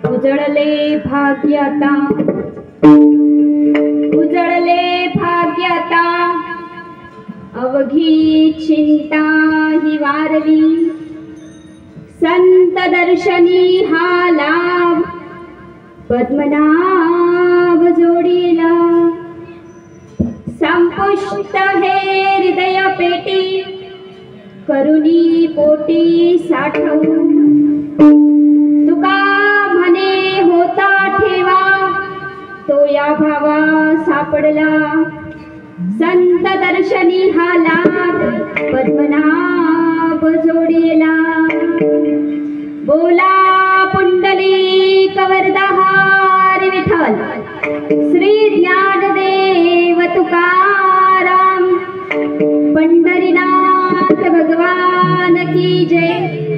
उजळले भाग्यता, उजळले भाग्यता, अवघी चिंता ही वारली, संत दर्शनी हा लाभ, पद्मनाभ जोडीला, संपुष्ट हे हृदय पेटी, करुणी पोटी साठवून, तुका म्हणे होता ठेवा, तो या भावा सापडला, संत दर्शनी हा लाभ, पद्मनाभ जोडीला, बोला पुंडलिक वरदाहार विठ्ठल, श्री ज्ञानदेव तुकाराम, पंढरीनाथ भगवान की जय,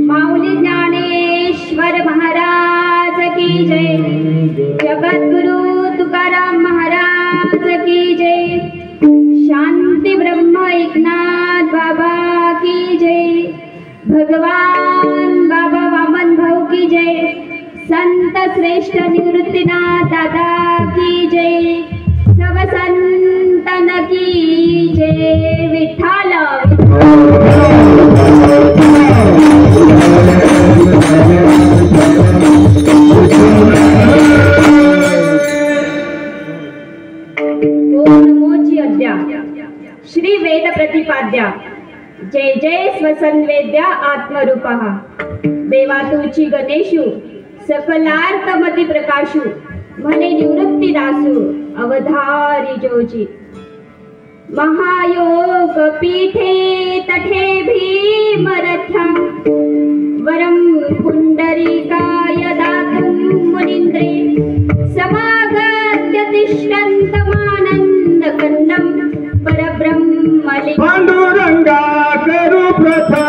माऊली ज्ञानेश्वर महाराज की जय, जगद्गुरु तुकाराम महाराज की जय, शांती ब्रह्म एकनाथ बाबा भगवान बाबा वामन भाऊ की जय, संत श्रेष्ठ निवृत्तीनाथ दादा की जय, सब संतन की जय. विठ्ठल ओम नमोची अद्या श्री वेद प्रतिपाद्या, जय जय स्वसंवेद्या आत्मरूपः. देवा तुझी गणेशू सकलार्थमती प्रकाशू, म्हणे निवृत्ती दासू अवधारी जोजी. महायोग पीठे तठे भीमरथ्यं, वरं पुंडरीकाय दातुं मुनीन्द्रे, समागत्य तिष्ठन्तमानन्दकन्दं परब्रह्मलिङ्गं. पांडुरंगा करू प्रथम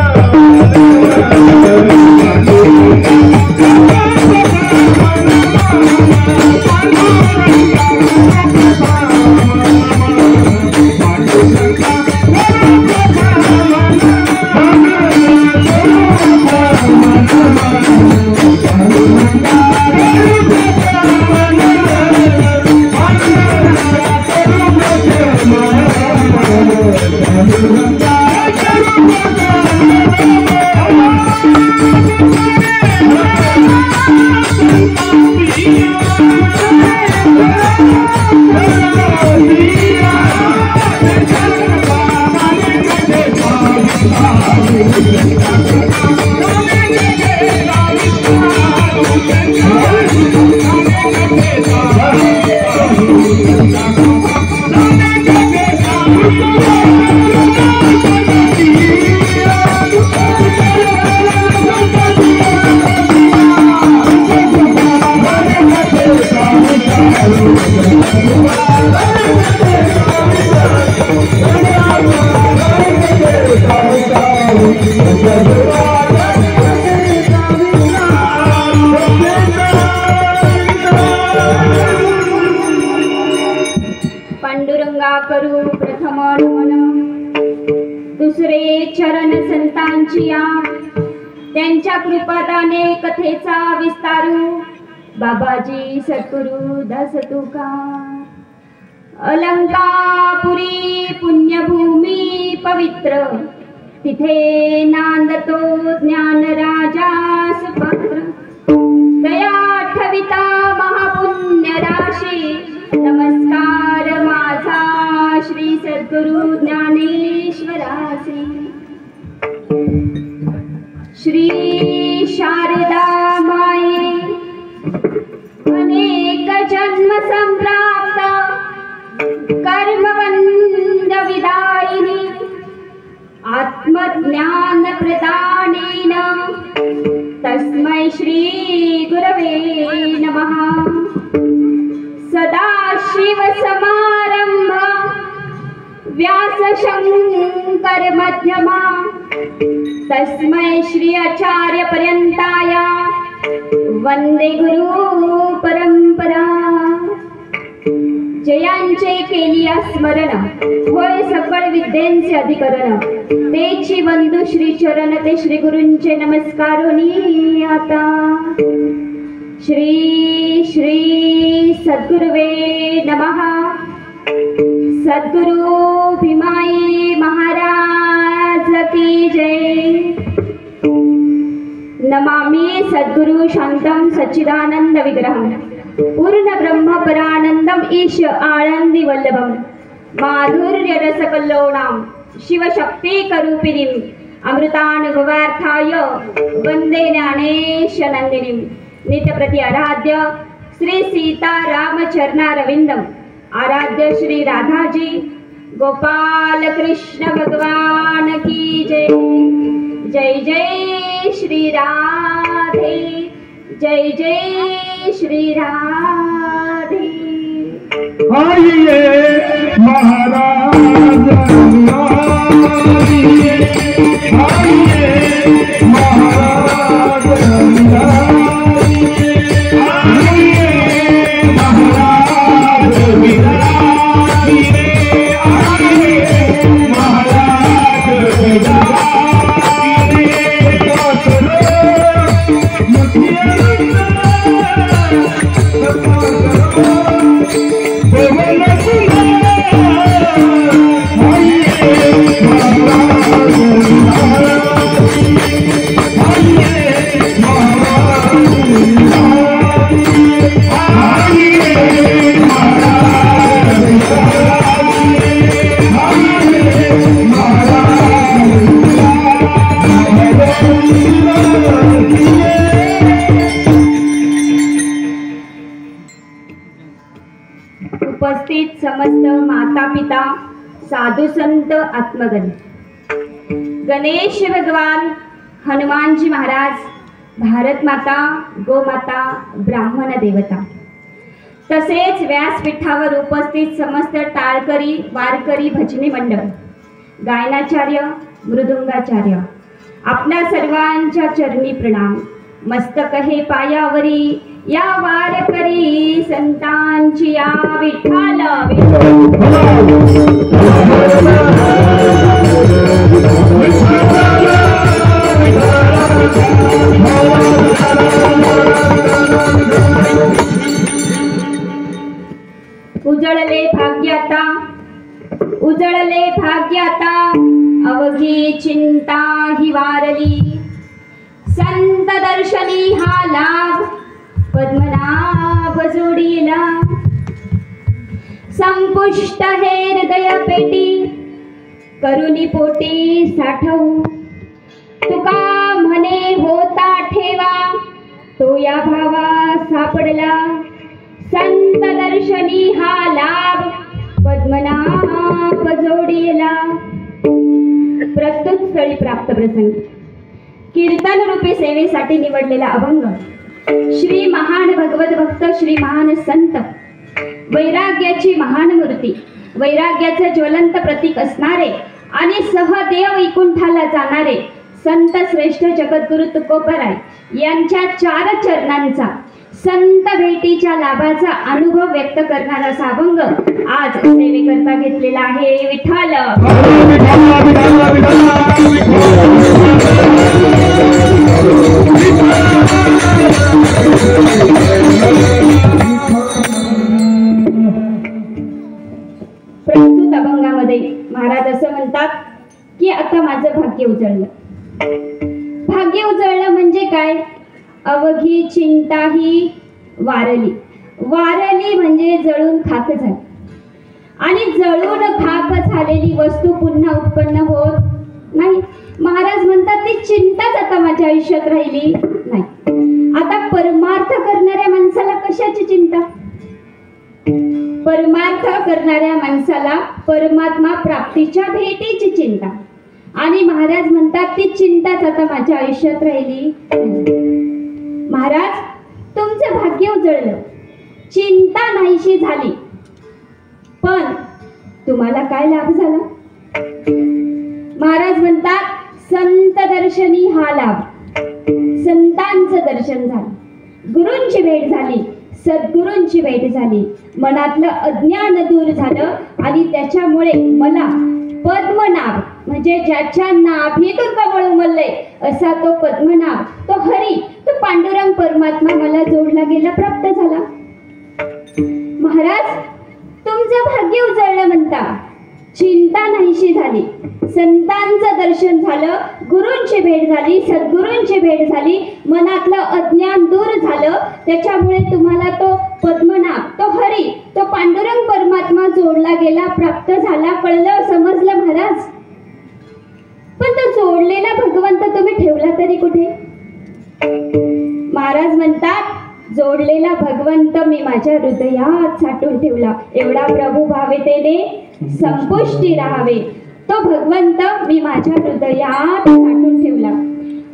पांडुरंगा करू प्रथम नमन. दुसरे चरण संतांची या, त्यांच्या कृपादाने कथेचा विस्तारू. बाबाजी सद्गुरु दास तुकार. अलंकापुरी पुण्यभूमी पवित्र, तिथे नांदतो ज्ञान राजा सुपात्र. दया ठविता महापुण्य राशी, नमस्कार माझा श्री सद्गुरु ज्ञानेश्वरासी. श्री शारदा माये अनेक जन्म संप्राप्त, कर्मबंध विदायिनी, आत्मज्ञान प्रदानेन तस्मै श्री गुरवे नमः. सदाशिव समारंभ व्यास शंकर मध्यमा, तस्मै श्री आचार्य पर्यंताया वंदे गुरु परंपरा. जयांचे केली स्मरण, होय सकळ विद्येंचे अधिकरण. तेची वंदू श्री चरण, ते श्री गुरूंचे नमस्कारोनी आता. श्री श्री सद्गुरुवे नमः. सद्गुरु भीमाई महाराज की जय. नमामि सद्गुरु शांतं सच्चिदानंद विग्रहं, पूर्ण ब्रह्म परानंदम ईश आनंदी वल्लभम. माधुर्य रसकल्लोळां शिवशक्ती करूपिणीं, अमृतानुभवार्थाय वंदे ज्ञानेश नंदिनीं. नित्यप्रति आराध्य श्री सीतारामचरणारविंदम, आराध्य श्री राधाजी गोपाल कृष्ण भगवान की जय. जय जय श्री राधे, जय जय श्री राधे. आइए महाराज आइए, आइए महाराज माता पिता साधु संत आत्मगण, गणेश भगवान, हनुमानजी महाराज, भारत माता, गोमाता, ब्राह्मण देवता, तसेच व्यासपीठावर उपस्थित समस्त टाळकरी वारकरी भजनी मंडळ, गायनाचार्य, मृदुंगाचार्य, आपल्या सर्वांच्या चरणी प्रणाम. मस्तक हे पायावरी या वारकरी संतांची या विठ्ठल उजळले भाग्याता, उजळले भाग्याता, अवघी चिंता ही वारली. संत दर्शनी हा लाभ, पद्मनाभ जोडीला. संपुष्ट हे हृदय पेटी, करुणी पोटी साठवू. तुका म्हणे होता ठेवा, तो या भावा सापडला. संत दर्शनी हा लाभ, पद्मनाभ जोडीला. प्रस्तुत स्थळी प्राप्त प्रसंग कीर्तन रूपी सेवेसाठी निवडलेला अभंग श्री महान भगवत भक्त, श्री महान संत, वैराग्याची महान मूर्ती, वैराग्याचे ज्वलंत प्रतीक असणारे आणि सहदेव वैकुंठाला जाणारे संत श्रेष्ठ जगद्गुरु तुकोबराय यांच्या 4 चरणांचा संत भेटीच्या लाभाचा अनुभव व्यक्त करणारा असा अभंग आज सेवेकरता घेतलेला आहे. विठ्ठल प्रस्तुत अभंगामध्ये महाराज असं म्हणतात की आता माझं भाग्य उजळलं. भाग्य उजळलं म्हणजे काय? अवघी चिंता ही वारली. वारली म्हणजे जळून खाक झाली. आणि जळून खाक झालेली वस्तू पुन्हा उत्पन्न होत नाही. महाराज म्हणतात ती चिंताच आता माझ्या आयुष्यात राहिली नाही. आता परमार्थ करणाऱ्या माणसाला कशाची चिंता? परमार्थ करणाऱ्या माणसाला परमात्मा प्राप्तीच्या भेटीची चिंता. आणि महाराज म्हणतात ती चिंताच आता माझ्या आयुष्यात राहिली. महाराज तुमचं भाग्य उजळलं, चिंता नाहीशी झाली, पण तुम्हाला काय लाभ झाला? महाराज म्हणतात संत दर्शनी हा लाभ. संतांचं दर्शन झालं, गुरूंची भेट झाली, सद्गुरूंची भेट झाली, मनातलं अज्ञान दूर झालं आणि त्याच्यामुळे मला पद्मनाभ म्हणजे ज्याच्या नाभीतून कमळ उमलले असा तो पद्मनाभ, तो हरी, तो पांडुरंग परमात्मा मला जोडला गेला, प्राप्त झाला. महाराज तुमचं भाग्य उजळलं म्हणता, चिंता नाहीशी झाली, संतांचं दर्शन झालं, गुरूंची भेट झाली, सद्गुरूंची भेट झाली, मनातलं अज्ञान दूर झालं, त्याच्यामुळे तुम्हाला तो पद्मनाभ, तो हरी, तो पांडुरंग परमात्मा जोडला गेला, प्राप्त झाला, कळलं, समजलं महाराज. पण तो जोडलेला भगवंत तुम्ही ठेवला तरी कुठे? महाराज म्हणतात जोडलेला भगवंत मी माझ्या हृदयात साठवून ठेवला. एवढा प्रभू भावेतेने संपुष्टी राहावे, तो भगवंत मी माझ्या हृदयात साठवून ठेवला.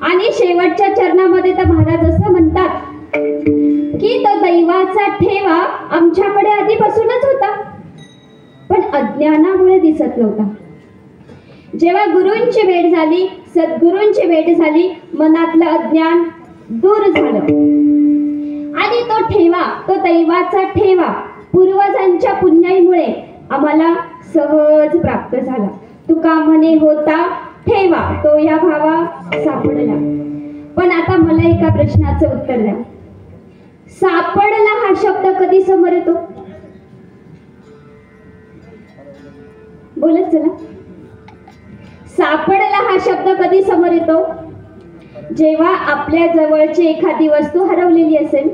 आणि शेवटच्या चरणामध्ये तर महाराज असं म्हणतात की तो दैवाचा ठेवा आमच्याकडे आधीपासूनच होता, पण अज्ञानामुळे दिसत नव्हता. जेव्हा गुरूंची भेट झाली, सद्गुरूंची भेट झाली, मनातलं अज्ञान दूर झालं आणि तो ठेवा, तो दैवाचा ठेवा पूर्वजांच्या पुण्याईमुळे आम्हाला सहज प्राप्त झाला. तुका म्हणे होता ठेवा, तो या भावा सापडला. पण आता मला एका प्रश्नाचं उत्तर द्या. सापडला हा शब्द कधी समोर येतो? बोलत चला. सापडला हा शब्द कधी समोर येतो? जेव्हा आपल्या जवळची एखादी वस्तू हरवलेली असेल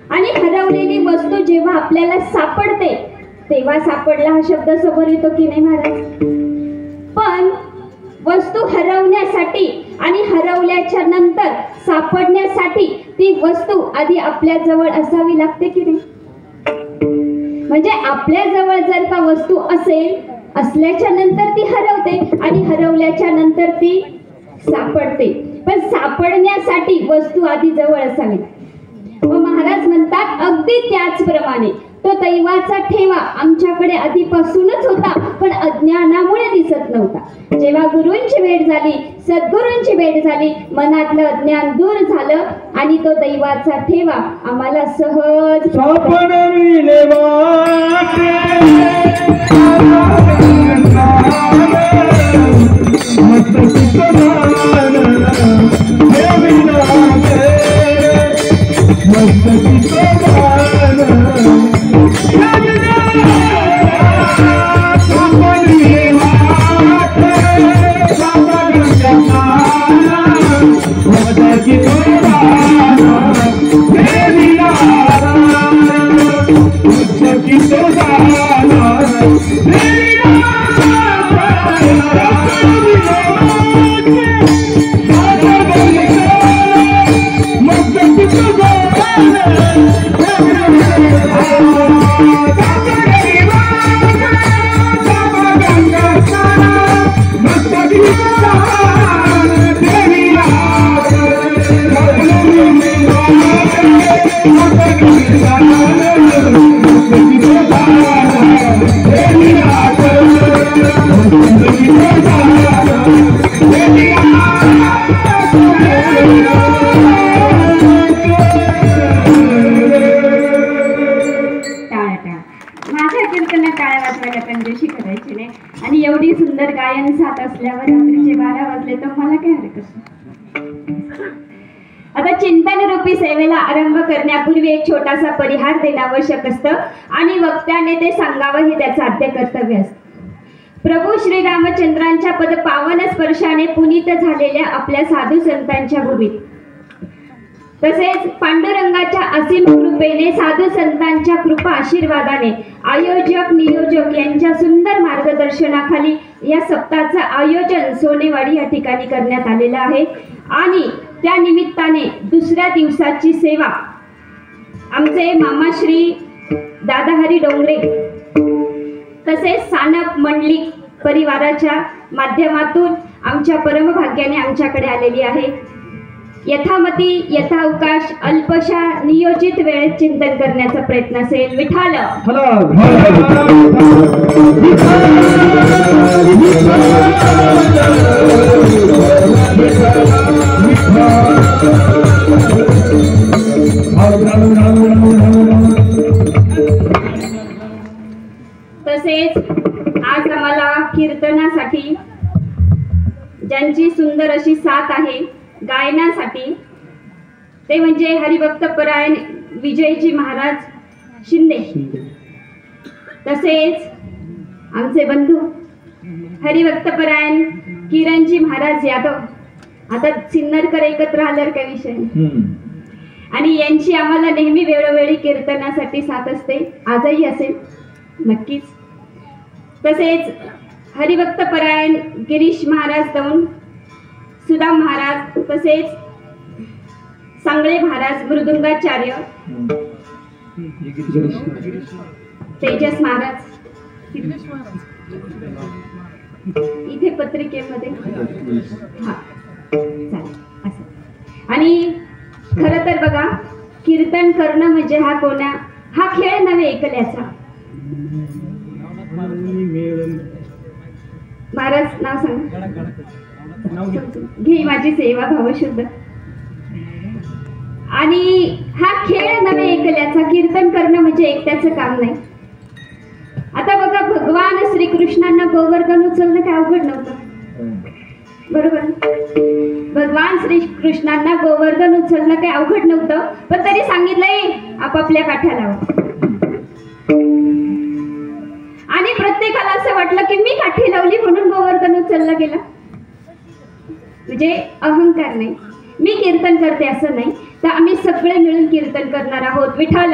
आणि हरवलेली वस्तू जेव्हा आपल्याला सापडते तेव्हा सापडला हा शब्द समोर येतो की नाही महाराज? पण वस्तू हरवण्यासाठी आणि हरवल्याच्या नंतर सापडण्यासाठी ती वस्तू आधी आपल्या जवळ असावी लागते की नाही? म्हणजे आपल्या जवळ जर का वस्तू असेल, असल्याच्या नंतर ती हरवते आणि हरवल्याच्या नंतर ती सापडते. पण सापडण्यासाठी वस्तू आधी जवळ असावी. व महाराज म्हणतात अगदी त्याचप्रमाणे तो दैवाचा ठेवा आमच्याकडे आधीपासूनच होता, पण अज्ञानामुळे दिसत नव्हता. जेव्हा गुरूंची भेट झाली, सद्गुरूंची भेट झाली, मनातलं अज्ञान दूर झालं आणि तो दैवाचा ठेवा आम्हाला सहज आणि एवढी सुंदर गायन साथ असल्यावर रात्रीचे 12 वाजले तर मला काय हरकत. आता चिंतन रूपी सेवेला आरंभ करण्यापूर्वी एक छोटासा परिहार देणं आवश्यक असतं आणि वक्त्याने ते सांगावं हे त्याचं आद्य कर्तव्य असतं. प्रभू श्री रामचंद्रांच्या पद पावन स्पर्शाने पुनीत झालेल्या आपल्या साधू संतांच्या भूमीत, तसेच पांडुरंगाच्या असीम कृपेने साधू संतांच्या कृपा आशीर्वादाने आयोजक नियोजक यांच्या सुंदर मार्गदर्शनाखाली या सप्ताहाचं आयोजन सोनेवाडी या ठिकाणी करण्यात आलेलं आहे. आणि त्या निमित्ताने दुसऱ्या दिवसाची सेवा आमचे मामाश्री दादाहरी डोंगरे तसेच सानप मंडलिक परिवाराच्या माध्यमातून आमच्या परमभाग्याने आमच्याकडे आलेली आहे. यथामती यथावकाश अल्पशा नियोजित वेळेत चिंतन करण्याचा प्रयत्न असेल. विठाल तसेच आज आम्हाला कीर्तनासाठी ज्यांची सुंदर अशी साथ आहे गायनासाठी ते म्हणजे हरिभक्त परायण विजयजी महाराज शिंदे, तसेच आमचे बंधू हरिभक्त परायण किरणजी महाराज यादव. आता सिन्नरकर एकत्र आल्यावर काही विषय नाही. आणि यांची आम्हाला नेहमी वेळोवेळी कीर्तनासाठी साथ असते, आजही असेल नक्कीच. तसेच हरिभक्त परायण गिरीश महाराज दौंड, सुदाम महाराज, तसेच सांगळे महाराज मृदुंगाचार्य, तेजस महाराज इथे पत्रिकेमध्ये हा चालेल असं. आणि खरं तर बघा, कीर्तन करणं म्हणजे हा खेळ नव्हे एकल्याचा. महाराज नाव सांग. घे माझी सेवा भावशुद्ध. आणि हा खेळ नव्हे एकल्याचा. कीर्तन करणं म्हणजे एकट्याचं काम नाही. आता बघा, भगवान श्रीकृष्णांना गोवर्धन उचलणं काय अवघड नव्हतं, बरोबर. भगवान श्रीकृष्णांना गोवर्धन उचलणं काय अवघड नव्हतं, पण तरी सांगितलंय आपापल्या काठ्या लावा. आणि प्रत्येकाला असं वाटलं की मी काठी लावली म्हणून गोवर्धन उचललं गेलं. म्हणजे अहंकार नाही, मी कीर्तन करते असं नाही. तर आम्ही सगळे मिळून कीर्तन करणार आहोत. विठ्ठल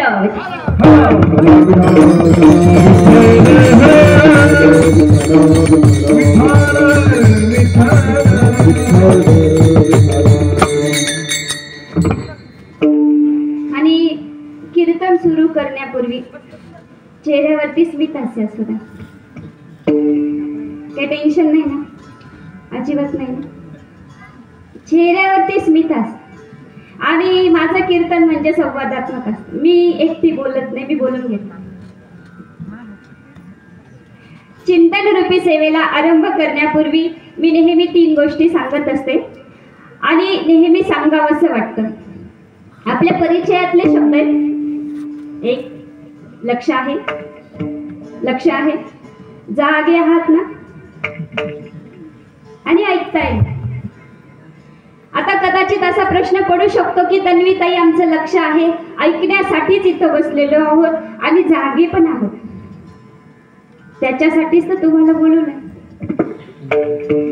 आणि कीर्तन सुरू करण्यापूर्वी चेहऱ्यावर समस्या असू द्या, काही टेन्शन नाही ना, अजिबात नाही ना, चेहऱ्यावरती स्मित असते. आणि माझं कीर्तन म्हणजे संवादात्मक असतं. मी एकटी बोलत नाही, मी बोलून घेते. चिंतन रूपी सेवेला आरंभ करण्यापूर्वी मी नेहमी 3 गोष्टी सांगत असते आणि नेहमी सांगावंसं वाटतं. आपल्या परिचयातले शब्द आहेत. 1, लक्ष आहे, लक्ष आहे, जागे आहात ना, आणि ऐकताय. आता कदाचित असा प्रश्न पडू शकतो की तन्वी ताई, आमचं लक्ष आहे, ऐकण्यासाठीच इथं बसलेलो आहोत आणि जागे पण आहोत, त्याच्यासाठीच तर तुम्हाला बोलवलंय.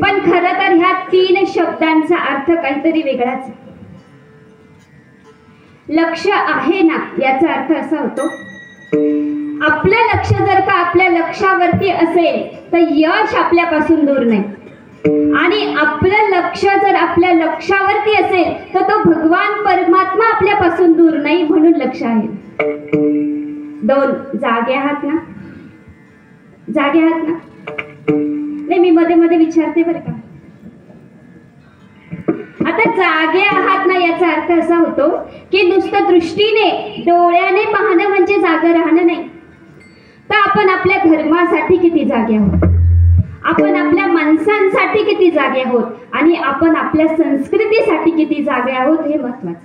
पण खरं तर ह्या 3 शब्दांचा अर्थ काहीतरी वेगळाच आहे. लक्ष आहे ना याचा अर्थ असा होतो, आपलं लक्ष जर का आपल्या लक्षावरती असेल तर यश आपल्यापासून दूर नाही, आणि आपलं लक्ष जर आपल्या लक्षावरती असेल तर तो भगवान परमात्मा आपल्यापासून दूर नाही, म्हणून लक्ष आहे. 2, जागे आहात ना, जागे आहात ना. नाही, मी मध्ये मध्ये विचारते बरं का. आता जागे आहात ना याचा अर्थ असा होतो की नुसतं दृष्टीने डोळ्याने पाहणं म्हणजे जागे राहणं नाही, तर आपण आपल्या धर्मासाठी किती जागे आहोत, आपण आपल्या माणसांसाठी किती जागे आहोत, आणि आपण आपल्या संस्कृतीसाठी किती जागे आहोत हे महत्वाचं.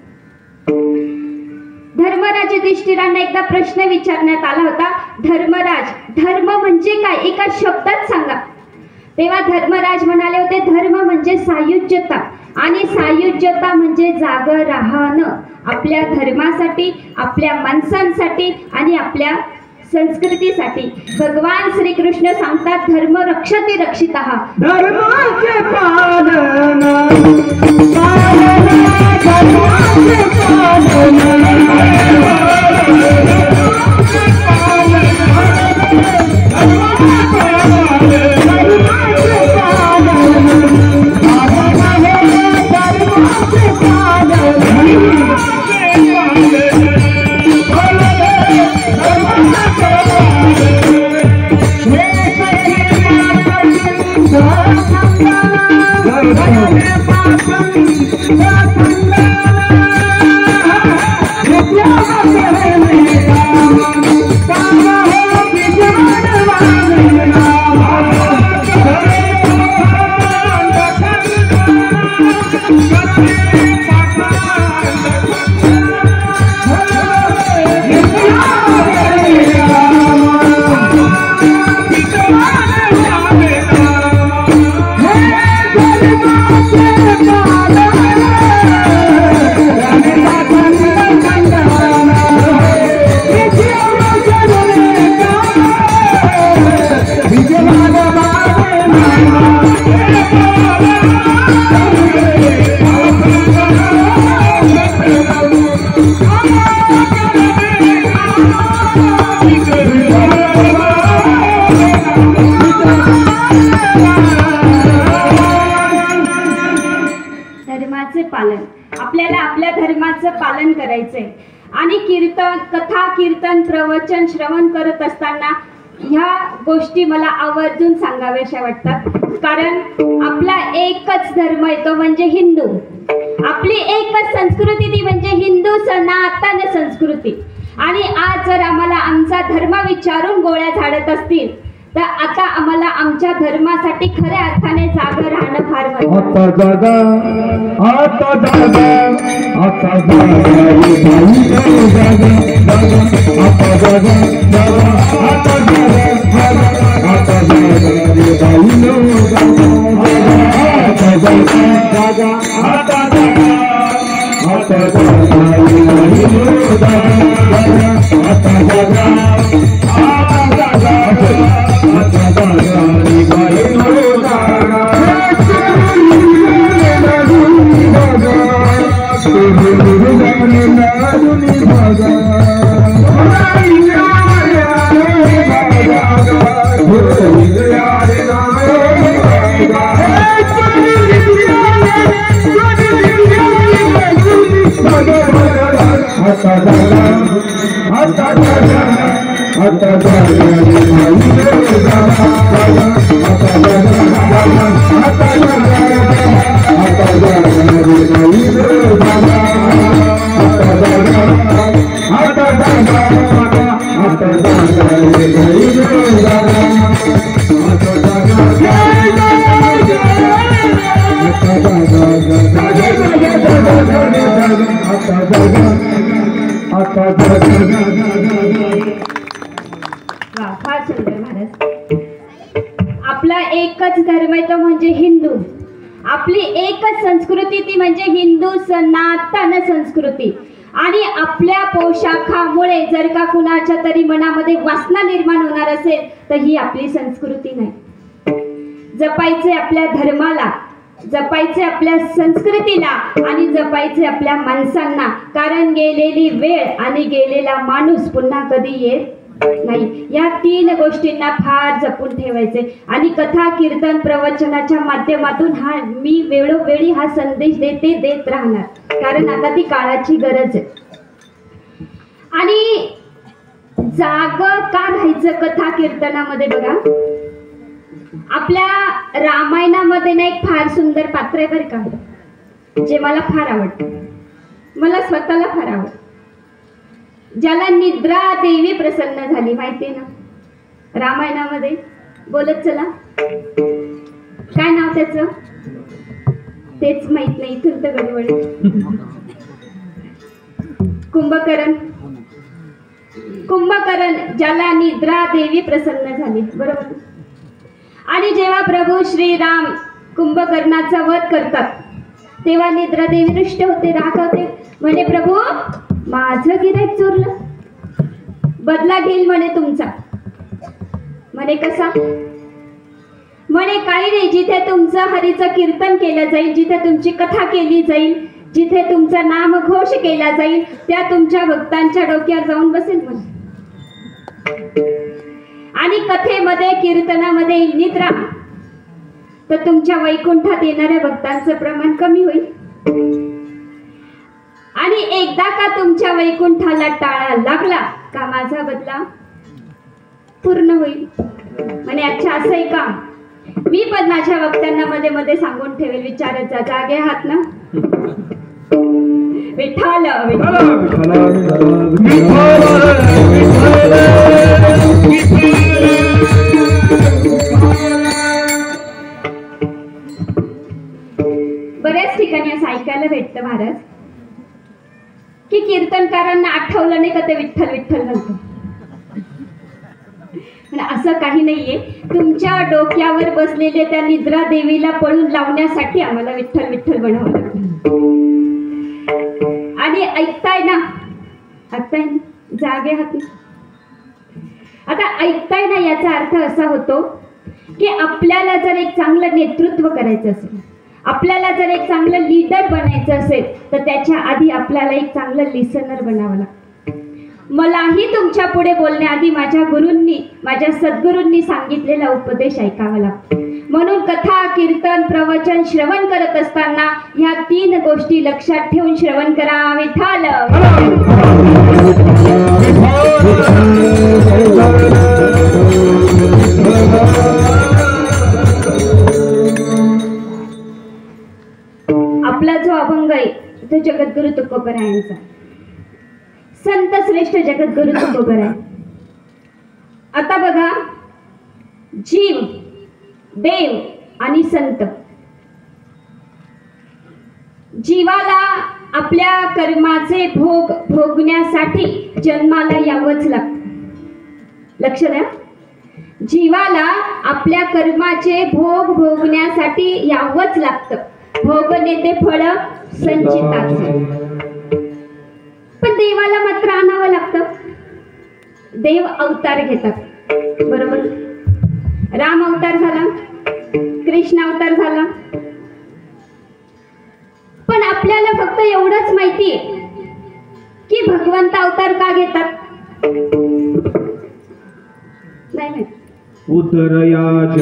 धर्मराज युधिष्ठिरांना एकदा प्रश्न विचारण्यात आला होता, धर्मराज, धर्म म्हणजे काय, एका शब्दात सांगा. तेव्हा धर्मराज म्हणाले होते, धर्म म्हणजे सायुज्यता, आणि सायुज्यता म्हणजे जागं राहणं आपल्या धर्मासाठी, आपल्या माणसांसाठी आणि आपल्या संस्कृतीसाठी. भगवान श्रीकृष्ण सांगतात, धर्म रक्षते रक्षितः, धर्माचे पालन पालन करायचंय. आणि कीर्तन, कथा, कीर्तन, प्रवचन श्रवण करत असताना ह्या गोष्टी मला आवर्जून सांगाव्याशा वाटतात. कारण आपला एकच धर्म आहे तो म्हणजे हिंदू, आपली एकच संस्कृती ती म्हणजे हिंदू सनातन संस्कृती. आणि आज जर आम्हाला आमचा धर्म विचारून गोळ्या झाडत असतील तर आता आम्हाला आमच्या धर्मासाठी खऱ्या अर्थाने जागं राहणं फार महत्त्वाचं. आता फार सुंदर महाराज. आपला एकच धर्म आहे तो म्हणजे हिंदू. आपली एकच संस्कृती ती म्हणजे हिंदू सनातन संस्कृती. आणि आपल्या पोशाखामुळे जर का कुणाच्या तरी मनामध्ये वासना निर्माण होणार असेल तर ही आपली संस्कृती नाही. जपायचे आपल्या धर्माला, जपायचे आपल्या संस्कृतीला आणि जपायचे आपल्या माणसांना. कारण गेलेली वेळ आणि गेलेला माणूस पुन्हा कधी येत नाही. या तीन गोष्टींना फार जपून ठेवायचे. आणि कथा कीर्तन प्रवचनाच्या माध्यमातून मी वेळोवेळी हा संदेश देत राहणार. कारण आता ती काळाची गरज आहे. आणि जाग का राहायचं कथा कीर्तनामध्ये बघा. आपल्या रामायणामध्ये ना एक फार सुंदर पात्र आहे बरं का, जे मला फार आवडतं. मला स्वतःला फार आवडतं. ज्याला निद्रा देवी प्रसन्न झाली माहितीये ना रामायणामध्ये. बोलत चला, काय नाव त्याचं तेच माहित नाही. इथून तर गडबड. कुंभकर्ण. कुंभकर्ण ज्याला निद्रा देवी प्रसन्न झाली, बरोबर. आणि जेव्हा प्रभू श्रीराम कुंभकर्णाचा वध करतात तेव्हा निद्रा देवी दृष्ट होते, रागवते. म्हणे प्रभू माझं गिऱ्हाईक चोरलं, बदला घेईल म्हणे तुमचा. म्हणे कसा? म्हणे काही नाही, जिथे तुमचं हरीचं कीर्तन केलं जाईल, जिथे तुमची कथा केली जाईल, जिथे तुमचा नामघोष केला जाईल त्या तुमच्या भक्तांच्या डोक्यावर जाऊन बसेल म्हणे. आणि कथेमध्ये कीर्तनामध्ये निद्रा तर तुमच्या वैकुंठात येणाऱ्या भक्तांचं प्रमाण कमी होईल. आणि एकदा का तुमच्या वैकुंठाला टाळा लागला का माझा बदला पूर्ण होईल. म्हणे अच्छा असं आहे का. मी पण माझ्या भक्तांना मध्ये मध्ये सांगून ठेवेल. विचारत जा, जागे आहात ना. विठ्ठल बऱ्याच ठिकाणी असं ऐकायला भेटतं महाराज की कीर्तनकारांना आठवलं नाही का ते विठ्ठल विठ्ठल म्हणतो. असं काही नाहीये. तुमच्या डोक्यावर बसलेले त्या निद्रा देवीला पळून लावण्यासाठी आम्हाला विठ्ठल विठ्ठल बनावं लागतं. आणि ऐकताय ना, ऐकताय ना, जागे आहात ना. आता ऐकताय ना याचा अर्थ असा होतो की आपल्याला जर एक चांगलं नेतृत्व करायचं असेल, आपल्याला जर एक चांगलं लीडर बनायचं असेल तर त्याच्या आधी आपल्याला एक चांगलं लिसनर बनावं लागतं. मलाही तुमच्या पुढे बोलण्याआधी माझ्या गुरूंनी, माझ्या सद्गुरूंनी सांगितलेला उपदेश ऐकावा लागतो. म्हणून कथा कीर्तन प्रवचन श्रवण करत असताना ह्या तीन गोष्टी लक्षात ठेवून श्रवण करा. विठ्ठल आपला जो अभंग आहे तो जगद्गुरु तुकोबरायांचा, संत श्रेष्ठ जगद्गुरु तुकोबराय. आता बघा, जीव, देव आणि संत. जीवाला आपल्या कर्माचे भोग भोगण्यासाठी जन्माला यावंच लागतं. लक्ष द्या, जीवाला आपल्या कर्माचे भोग भोगण्यासाठी यावंच लागतं. भोगने ते फळ संचिताचे. पण देवाला मात्र आणावं लागतं. देव अवतार घेतात, बरोबर. राम अवतार झाला, कृष्ण अवतार झाला. पण आपल्याला फक्त एवढंच माहिती आहे की भगवंत अवतार का घेतात. नाही माहिती. उतरयाच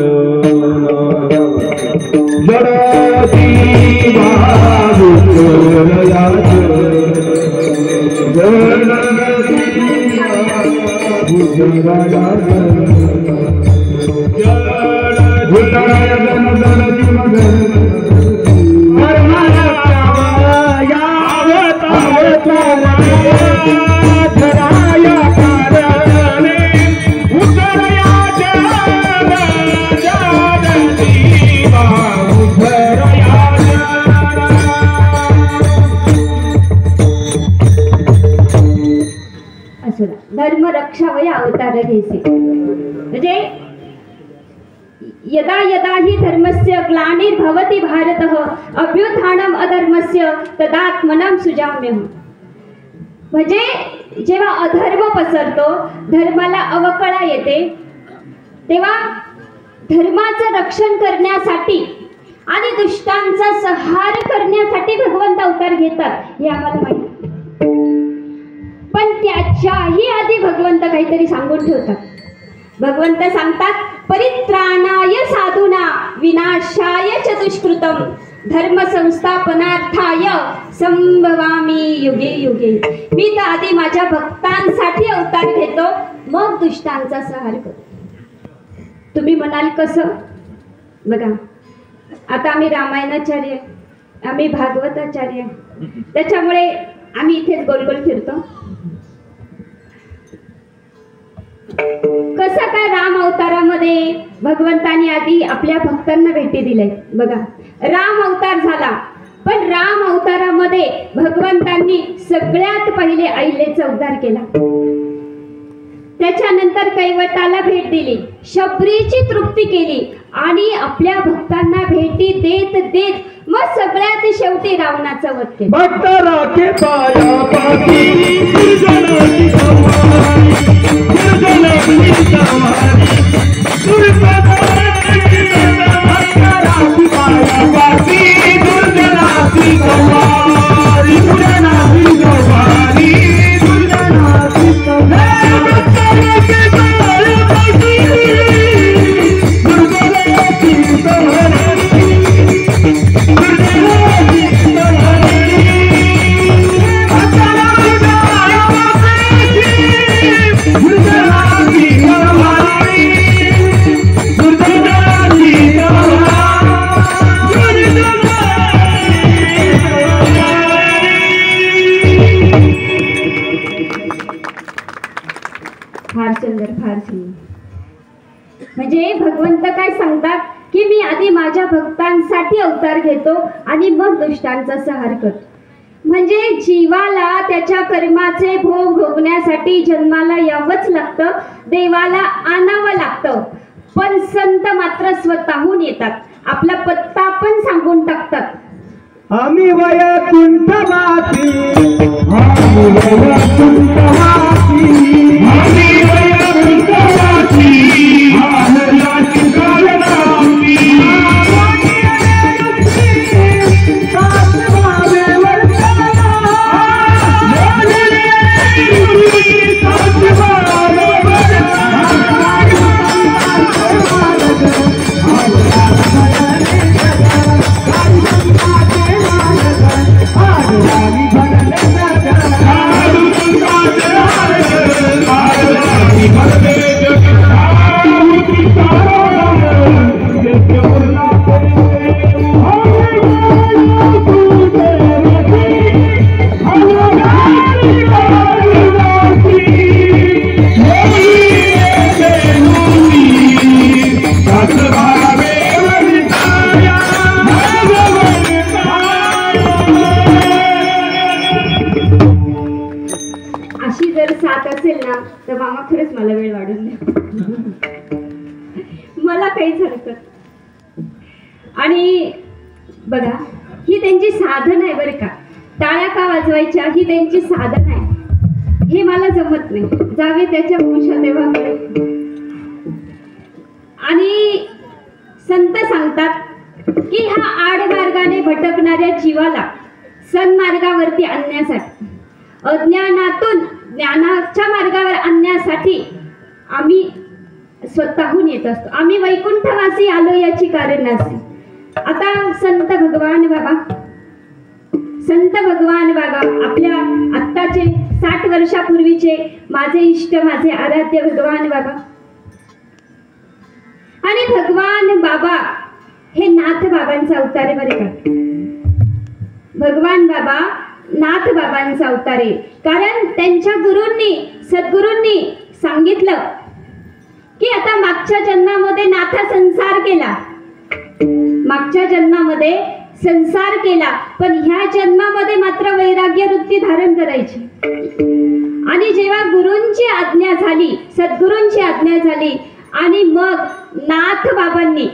जडती उतरयाच जडती रक्षावया अवतार घेसे. म्हणजे यदा यदा हि धर्मस्य ग्लानिर्भवति भारतः अभ्युत्थानम् अधर्मस्य तदात्मनं सुजाम्यहम्. म्हणजे जेव्हा अधर्म पसरतो, धर्माला अवकळा येते, तेव्हा धर्माचं रक्षण करण्यासाठी आणि दुष्टांचा संहार करण्यासाठी भगवंत अवतार घेतात हे आम्हाला माहिती. पण त्याच्याही आधी भगवंत काहीतरी सांगून ठेवतात. भगवंत सांगतात, परित्राणाय साधूना विनाशाय च दुष्कृतम धर्म संस्थापनार्थाय संभवामी युगे युगे. मी तर आधी माझ्या भक्तांसाठी अवतार घेतो, मग दुष्टांचा संहार करतो. तुम्ही म्हणाल कसं? बघा, आता आम्ही रामायणाचार्य, आम्ही भागवताचार्य, त्याच्यामुळे आम्ही इथेच गोल गोल फिरतो. कसं काय राम अवतारामध्ये भगवंतानी आधी आपल्या भक्तांना भेटी दिल्या. बघा, राम अवतार झाला, पण राम अवतारामध्ये भगवंतांनी सगळ्यात पहिले अहिल्याचा उद्धार केला. त्याच्यानंतर कैवटाला भेट दिली, शबरीची तृप्ती केली आणि आपल्या भक्तांना भेटी देत देत मग सगळ्यात शेवटी रावणाचा वध केला. फार सुंदर, फार सुंदर. म्हणजे भगवंत काय सांगतात की मी आधी माझ्या भक्तांसाठी अवतार घेतो आणि मग दुष्टांचा संहार करतो. म्हणजे जीवाला त्याच्या कर्माचे भोग भोगण्यासाठी जन्माला यावंच लागतं, देवाला आणावं लागतं. पण संत मात्र स्वतःहून येतात, आपला पत्ता पण सांगून टाकतात. आम्ही वैकुंठवासी, आम्ही वैकुंठवासी, आम्ही वैकुंठवासी, आम्हाला शिकायलासी. अशी जर साथ असेल ना तर मामा खरंच मला वेळ वाढून द्या, मला काहीच हरकत. आणि बघा, ही त्यांची साधन आहे बरं का. टाळ्या का वाजवायच्या ही त्यांची साधन आहे, हे मला जमत नाही. जावे त्याच्या वंशा देवाकडे. आणि संत सांगतात की ह्या आडमार्गाने भटकणाऱ्या जीवाला सन्मार्गावरती आणण्यासाठी, अज्ञानातून ज्ञानाच्या मार्गावर आणण्यासाठी आम्ही स्वतःहून येत असतो. आम्ही वैकुंठवासी आलो याची कारण असते. आता संत भगवान बाबा आपल्या आत्ताचे 60 वर्षापूर्वीचे माझे इष्ट, माझे आराध्य भगवान बाबा. आणि भगवान बाबा हे नाथ बाबांचा अवतार आहे बरे का. भगवान बाबा नाथ बाबांचा अवतार आहे, कारण त्यांच्या सद्गुरूंनी सांगितलं की आता मागच्या जन्मामध्ये नाथा संसार केला, मागच्या जन्मामध्ये संसार केला, पण ह्या जन्मामध्ये मात्र वैराग्य वृत्ती धारण करायची. आणि जेव्हा गुरूंची आज्ञा झाली, सद्गुरूंची आज्ञा झाली, आणि मग नाथ बाबांनी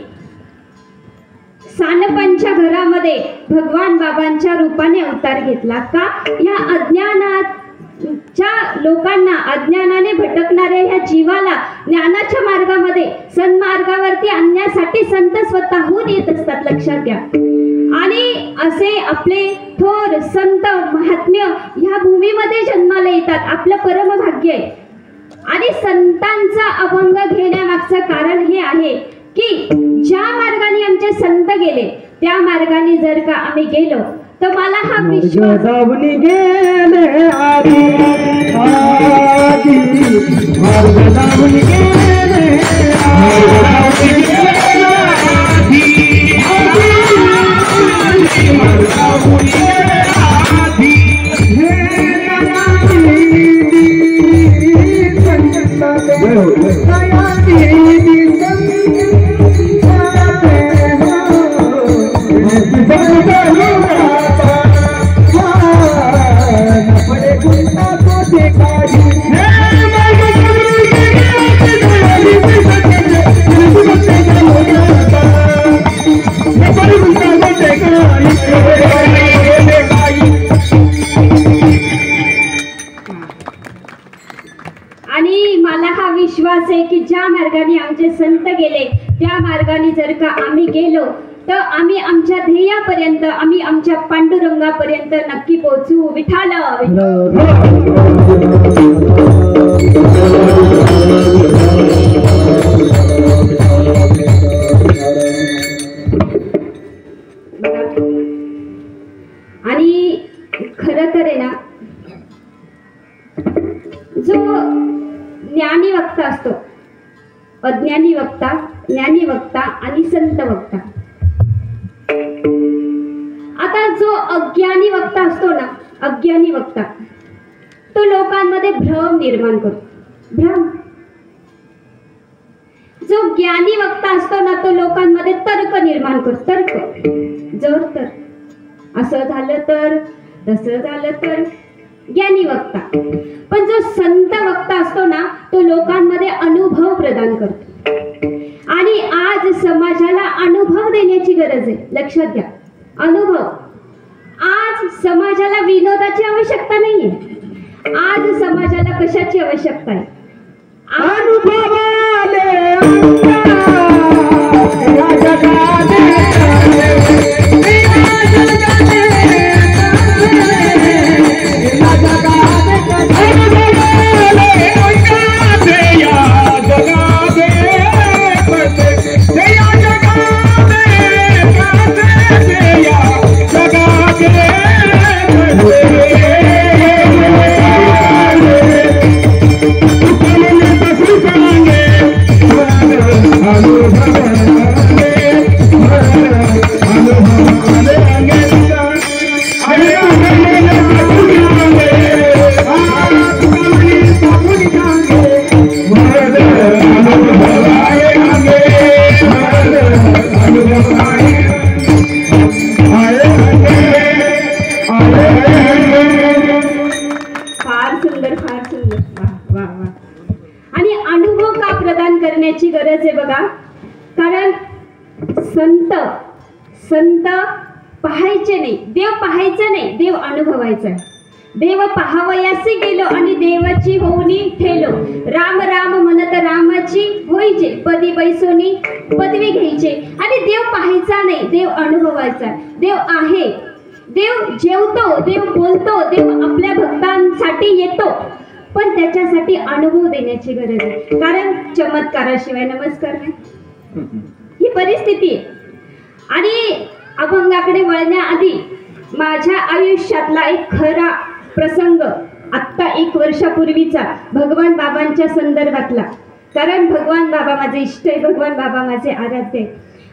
सानपांच्या घरामध्ये भगवान बाबांच्या रूपाने अवतार घेतला. का? या अज्ञानाच्या लोकांना, अज्ञानाने भटकणाऱ्या ह्या जीवाला ज्ञानाच्या मार्गामध्ये, सन्मार्गावरती आणण्यासाठी संत स्वतःहून येत असतात, लक्षात घ्या. आणि असे आपले थोर संत महात्म्य ह्या भूमीमध्ये जन्माला येतात, आपलं परमभाग्य आहे. आणि संतांचा अभंग घेण्यामागचं कारण हे आहे की ज्या मार्गाने आमचे संत गेले त्या मार्गाने जर का आम्ही गेलो तर मला हा विश्वास गेले आधी आधी मार्ग लावून गेले आणि मला हा विश्वास आहे की ज्या मार्गाने आमचे संत गेले त्या मार्गाने जर का आम्ही गेलो तर आम्ही आमच्या ध्येयापर्यंत, आम्ही आमच्या पांडुरंगापर्यंत नक्की पोहोचू. विठाला आणि खरं तर आहे ना, जो ज्ञानी वक्ता असतो, अज्ञानी वक्ता, ज्ञानी वक्ता आणि संत वक्ता. आता जो अज्ञानी वक्ता असतो ना, अज्ञानी वक्ता, तो लोकांमध्ये भ्रम निर्माण करतो, भ्रम. जो ज्ञानी वक्ता असतो ना, तो लोकांमध्ये तर्क निर्माण करतो, तर्क. जर तर असं झालं तर, तसं झालं तर, ज्ञानी वक्ता. पण जो संत वक्ता असतो ना, तो लोकांमध्ये अनुभव प्रदान करतो. आणि आज समाजाला अनुभव देण्याची गरज आहे, लक्षात घ्या. अनुभव. आज समाजाला विनोदाची आवश्यकता नाहीये, आज समाजाला कशाची आवश्यकता आहे? गरज आहे बघा. कारण संत पाहायचे नाही, देव पाहायचं नाही, देव अनुभवायचा. देव पाहावयासी गेलो आणि देवाची होऊनी ठेलो. राम राम म्हणत रामाची होईचे, पदी बैसोनी पदवी घ्यायचे. आणि देव पाहायचा नाही, देव अनुभवायचा. देव आहे, देव जेवतो, देव बोलतो, देव आपल्या भक्तांसाठी येतो, पण त्याच्यासाठी अनुभव देण्याची गरज आहे. कारण चमत्काराशिवाय नमस्कार नाही, ही परिस्थिती आहे. आणि अभंगाकडे वळण्याआधी माझ्या आयुष्यातला एक खरा प्रसंग, आत्ता 1 वर्षापूर्वीचा, भगवान बाबांच्या संदर्भातला. कारण भगवान बाबा माझे इष्ट आहे, भगवान बाबा माझे आराध्य आहे.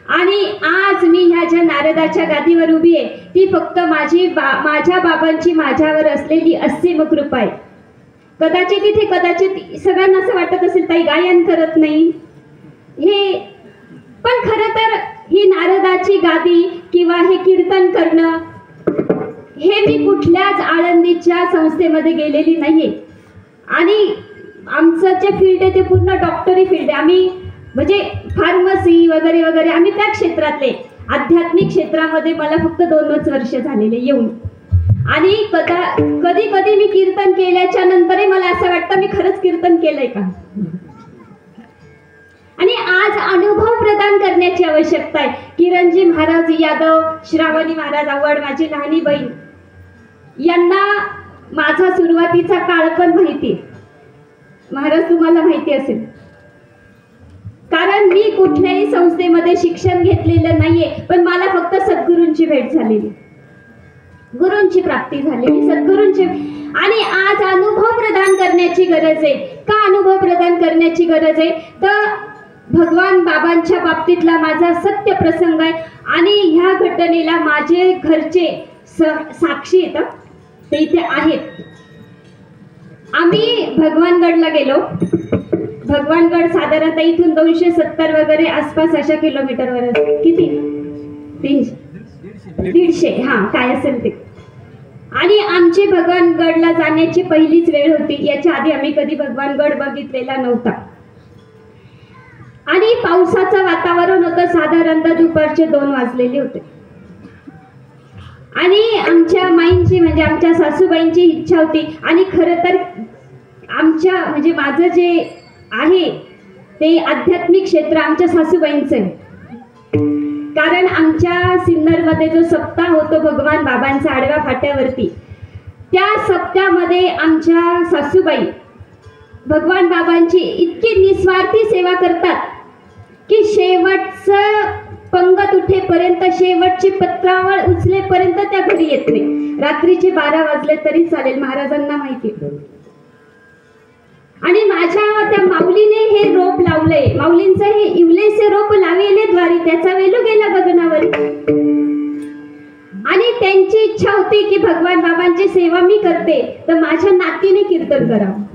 आणि आज मी ह्या ज्या नारदाच्या गादीवर उभी आहे ती फक्त माझ्या बाबांची माझ्यावर असलेली असीम कृपा आहे. कदाचित सगळ्यांना असं वाटत असेल ताई गायन करत नाही हे, पण खरं तर ही नारदाची गादी किंवा हे कीर्तन करणं हे मी कुठल्याच आळंदीच्या संस्थेमध्ये गेलेली नाहीये. आणि आमचं जे फील्ड आहे ते पूर्ण डॉक्टरी फील्ड आहे. आम्ही म्हणजे फार्मसी वगैरे वगैरे आम्ही त्या क्षेत्रातले. आध्यात्मिक क्षेत्रामध्ये मला फक्त 2च वर्ष झालेले येऊन. आणि कधी कधी मी कीर्तन केल्याच्या नंतरही मला असं वाटतं मी खरंच कीर्तन केलंय का. आणि आज अनुभव प्रदान करण्याची आवश्यकता आहे. किरणजी महाराज यादव, श्रावणी महाराज आवड, माझी लहानी बहीण, यांना माझा सुरुवातीचा काळ पण माहिती आहे. महाराज तुम्हाला माहिती असेल, कारण मी कुठल्याही संस्थेमध्ये शिक्षण घेतलेलं नाहीये, पण मला फक्त सद्गुरूंची भेट झालेली, गुरूंची प्राप्ती झालेली, सद्गुरूंची. आणि आज अनुभव प्रदान करण्याची गरज आहे. का अनुभव प्रदान करण्याची गरज आहे तर भगवान बाबांच्या बाबतीतला माझा सत्य प्रसंग आहे. आणि ह्या घटनेला माझे घरचे साक्षी येतात, ते इथे आहेत. आम्ही भगवानगडला गेलो. भगवानगड साधारणतः इथून 270 वगैरे आसपास अशा किलोमीटरवर, किती 150 हा काय असेल ते. आणि आमची भगवानगडला जाण्याची पहिलीच वेळ होती. याच्या आधी आम्ही कधी भगवानगड बघितलेला नव्हता. आणि पावसाचं वातावरण होतं. साधारणतः दुपारचे 2 वाजलेले होते. आणि आमच्या माईंची म्हणजे आमच्या सासूबाईंची इच्छा होती. आणि खरं तर आमच्या म्हणजे माझं जे आहे ते आध्यात्मिक क्षेत्र आमच्या सासूबाईंचं आहे. कारण आमच्या सिन्नरमध्ये जो सप्ताह होतो भगवान बाबांचा आडव्या फाट्यावरती, त्या सप्त्यामध्ये आमच्या सासूबाई भगवान बाबांची इतकी निस्वार्थी सेवा करतात की शेवटचं पंगत उठेपर्यंत, शेवटची पत्रावळ उचलेपर्यंत त्या घरी येत नाही. रात्रीचे 12 वाजले तरी चालेल, महाराजांना माहिती. आणि माझ्या त्या माऊलीने हे रोप लावलंय, माऊलींचं हे इवलेसे रोप लावले द्वारी, त्याचा वेलू गेला गगनावर. आणि त्यांची इच्छा होती की भगवान बाबांची सेवा मी करते तर माझ्या नातीने कीर्तन करावं.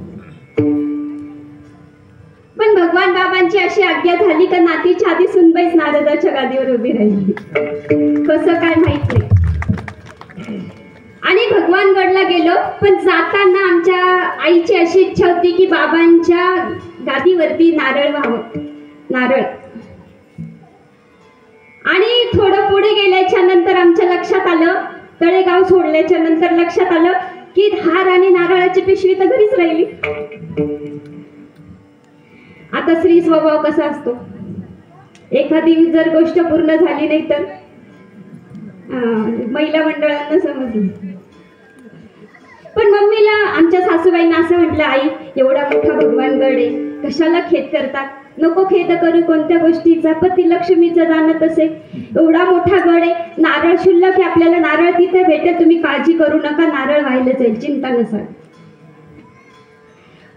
पण भगवान बाबांची अशी आज्ञा झाली का नातीच्या आधी सुनबाईच नारदाच्या गादीवर उभी राहिली. कसं काय माहित नाही. आणि भगवानगडला गेलो. पण जाताना आमच्या आईची अशी इच्छा होती की बाबांच्या गादीवरती नारळ व्हावं, नारळ. आणि थोडं पुढे गेल्याच्या नंतर आमच्या लक्षात आलं, तळेगाव सोडल्याच्या नंतर लक्षात आलं की हार आणि नारळाची पिशवी तर घरीच राहिली. आता स्त्री स्वभाव कसा असतो, एखादी जर गोष्ट पूर्ण झाली नाही तर महिला मंडळांना समजली. पण मम्मीला आमच्या सासूबाईंना असं म्हटलं, आई एवढा मोठा भगवानगड आहे, कशाला खेद करतात, नको खेद करू कोणत्या गोष्टीचा. पती लक्ष्मीचं जाणत असे, एवढा मोठा गड आहे, नारळ शुल्लक आहे, आपल्याला नारळ तिथे भेटेल, तुम्ही काळजी करू नका, नारळ व्हायला जाईल, चिंता नसावी.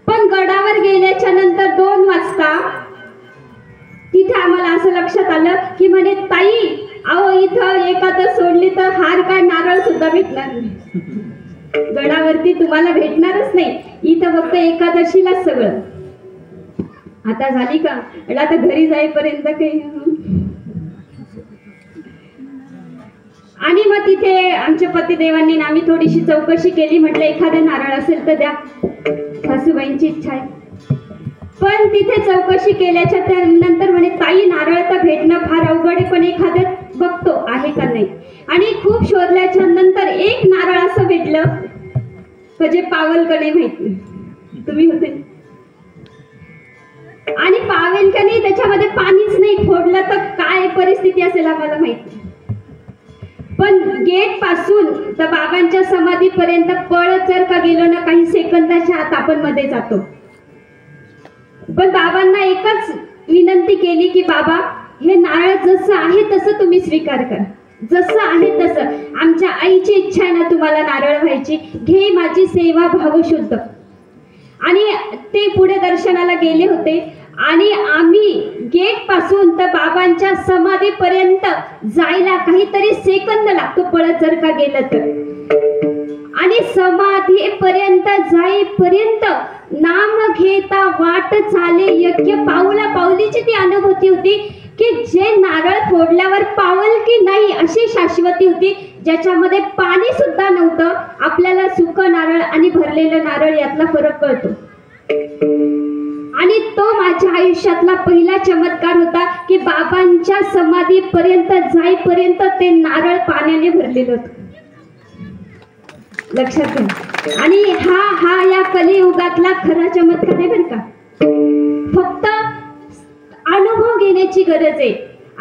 पण गडावर गेल्याच्या नंतर 2 वाजता तिथे आम्हाला असं लक्षात आलं की म्हणे ताई अहो इथं एखादं सोडली तर हार काय नारळ सुद्धा भेटणार नाही, गडावरती तुम्हाला भेटणारच नाही, इथं फक्त एकादशीलाच सगळं. आता झाली का, आता घरी जाईपर्यंत काही. आणि मग तिथे आमच्या पतिदेवांनी आम्ही थोडीशी चौकशी केली. म्हटलं एखादं नारळ असेल तर द्या, सासूबाईंची इच्छा आहे. पण तिथे चौकशी केल्याच्या नंतर म्हणे ताई नारळ तर भेटणं फार अवघड आहे, पण एखादं बघतो आहे का नाही. आणि खूप शोधल्याच्या नंतर एक नारळ असं भेटलं म्हणजे पावल का नाही माहिती, तुम्ही होते. आणि पावेल का नाही त्याच्यामध्ये पाणीच नाही, फोडलं तर काय परिस्थिती असेल आम्हाला माहिती. पण गेट पासून तर बाबांच्या समाधीपर्यंत पळत जर का गेलो ना, काही सेकंदाच्या आत आपण मध्ये जातो. पण बाबांना एकच विनंती केली की बाबा हे नारळ जसं आहे तसं तुम्ही स्वीकार करा, जसं आहे तसं. आमच्या आईची इच्छा आहे ना तुम्हाला नारळ व्हायची, घे माझी सेवा भावशुद्ध. आणि ते पुढे दर्शनाला गेले होते. आणि आम्ही गेट पासून तर बाबांच्या समाधीपर्यंत जायला काहीतरी सेकंद लागतो पळत जर का गेलं तर. आणि समाधीपर्यंत जाईपर्यंत नाम घेता वाट चाले यज्ञ, पाऊला पाऊलीची ती अनुभूती होती की जे नारळ फोडल्यावर पावल की नाही अशी शाश्वती होती, ज्याच्यामध्ये पाणी सुद्धा नव्हतं. आपल्याला सुकं नारळ आणि भरलेलं नारळ यातला फरक कळतो. आणि तो माझ्या आयुष्यातला पहिला चमत्कार होता की बाबांच्या समाधीपर्यंत जाईपर्यंत ते नारळ पाण्याने भरलेलं होतं. लक्षात घ्या. आणि हा या कलियुगातला खरा चमत्कार आहे बरं का. फक्त अनुभव घेण्याची गरज आहे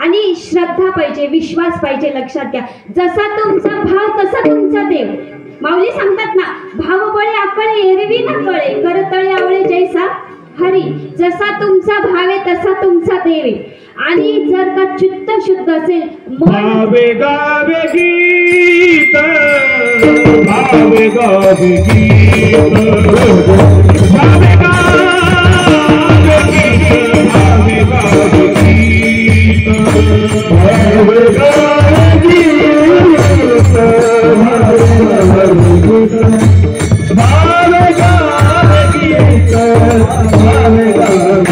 आणि श्रद्धा पाहिजे, विश्वास पाहिजे. लक्षात घ्या. जसा तुमचा भाव तसा तुमचा देव. माऊली सांगतात ना, भाव बळे आकळे एरवी न कळे, करतळे आवळे जैसा हरी. जसा तुमचा भाव आहे तसा तुमचा देव आहे. आणि जर का चित्त शुद्ध असेल, भावे गावे गीत, भावे गावे गीत, भावे गावे गीत, भावे गावे गीत, भावे गावे गीत, भावे गावे गीत, भावे गावे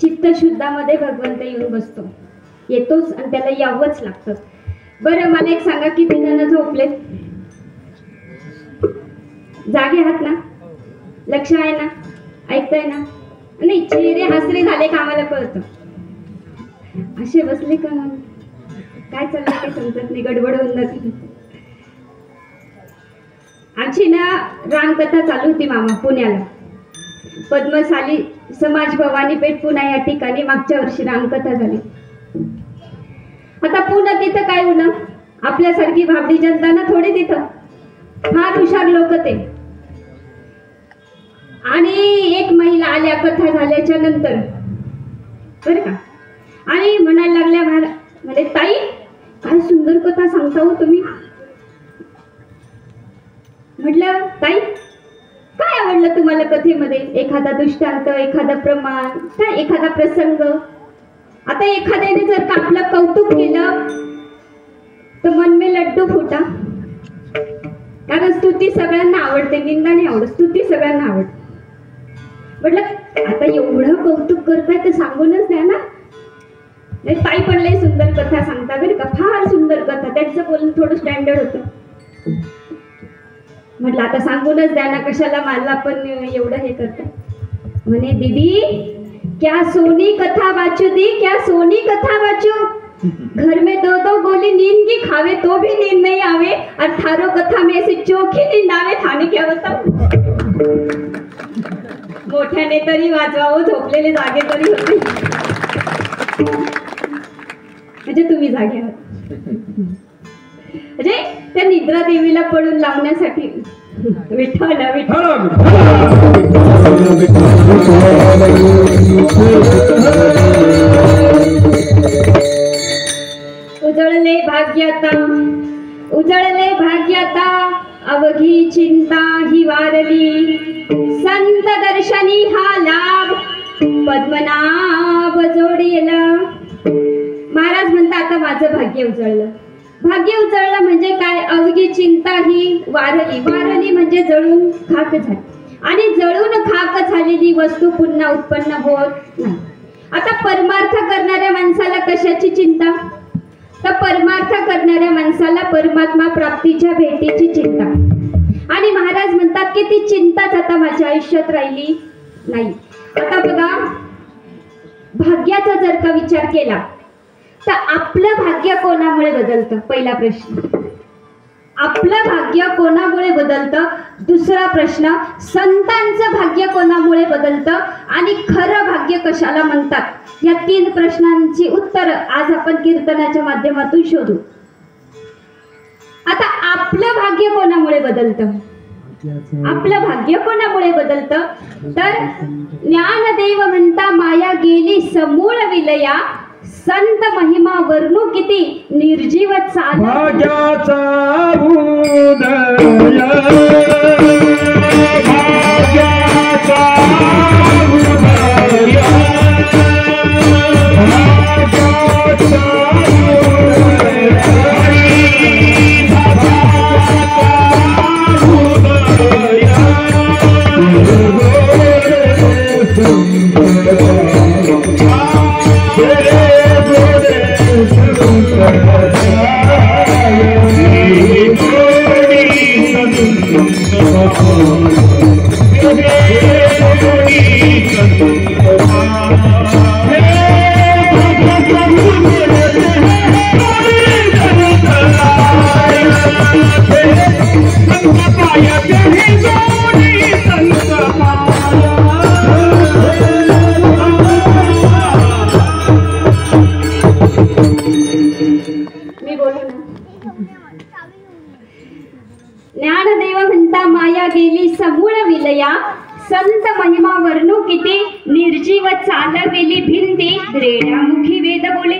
चित्तशुद्धामध्ये भगवंत येऊन बसतो, येतोच आणि त्याला यावंच लागतं. बरं मला एक सांगा, किती जण झोपलेत? जागे आहात ना? लक्ष आहे ना? ऐकताय ना? नाही, चेहरे हसरे झाले का आम्हाला कळतं. असे बसले का मग काय चाललं काही समजत नाही, गडबड होऊन जाते. आमची ना रामकथा चालू होती मामा पुण्याला, पद्मशाली समाज भवानी पेठ पुणे या ठिकाणी. मागच्या वर्षी रामकथा झाली. आता पुन्हा तिथं काय होणं, आपल्यासारखी भाबडी जनता ना थोडी तिथं, फार हुशार लोक ते. आणि एक महिला आल्या कथा झाल्याच्या नंतर बरं का, आणि म्हणायला लागल्या म्हणजे ताई काय सुंदर कथा सांगता हो तुम्ही. म्हटलं ताई काय आवडलं तुम्हाला कथेमध्ये? एखादा दृष्टांत, एखादा प्रमाण, काय एखादा प्रसंग. आता एखाद्याने जर का आपलं कौतुक केलं तर मन में लड्डू फुटा. कारण स्तुती सगळ्यांना आवडते, निंदा नाही आवडत, स्तुती सगळ्यांना आवडते. म्हटलं आता एवढं कौतुक करताय तर सांगूनच द्या ना. ताई पण लई सुंदर कथा सांगता बरं का, फार सुंदर कथा. त्यांचं बोलणं थोडं स्टँडर्ड होतं. म्हटलं आता सांगूनच द्या ना, कशाला मला पण एवढं हे करत. म्हणे दीदी क्या सोनी कथा बाचू दी, क्या सोनी कथा बाचू. घर में दो दो गोली नींद की खावे तो भी नींद नहीं आवे, और थारो कथा में ऐसी चोखी नींद आवे. थाने क्या बताऊ. मोठ्याने तरी वाजवावं, झोपलेले जागे तरी होते. म्हणजे तुम्ही जागे आहात. म्हणजे त्या निद्रा देवीला पडून लावण्यासाठी. विठ्ठल विठ्ठल. उजळले भाग्यता, उजळले भाग्यता, अवघी चिंता ही वारली. संत दर्शनी हा लाभ, पद्मनाभ जोडीला. महाराज म्हणतात आता माझं भाग्य उजळलं. भाग्य उजळलं म्हणजे काय? अवघी चिंता ही वारली. वारली म्हणजे जळून खाक झाली. आणि जळून खाक झालेली वस्तू पुन्हा उत्पन्न होत नाही. आता परमार्थ करणाऱ्या माणसाला कशाची चिंता? तर परमार्थ करणाऱ्या माणसाला परमात्मा प्राप्तीच्या भेटीची चिंता. आणि महाराज म्हणतात की ती चिंताच आता माझ्या आयुष्यात राहिली नाही. आता बघा, भाग्याचा जर का विचार केला तर आपलं भाग्य कोणामुळे बदलतं? पहिला प्रश्न. आपलं भाग्य कोणामुळे बदलतं? दुसरा प्रश्न, संतांचं भाग्य कोणामुळे बदलतं आणि खरं भाग्य कशाला म्हणतात? या 3 प्रश्नांची उत्तर आज आपण कीर्तनाच्या माध्यमातून शोधू. आता आपलं भाग्य कोणामुळे बदलतं? आपलं भाग्य कोणामुळे बदलतं? तर ज्ञानदेव म्हणता माया गेली समूळ विलया, संत महिमा वर्णू किती निर्जीव चाल. भाग्याचा उदय, भाग्याचा उदय, भाग्याचा ज्ञानदेव म्हणता माया गेली समूळ विलया, संत महिमा वर्णू किती निर्जीव चालविली भिंती, रेड्यामुखी वेद बोले.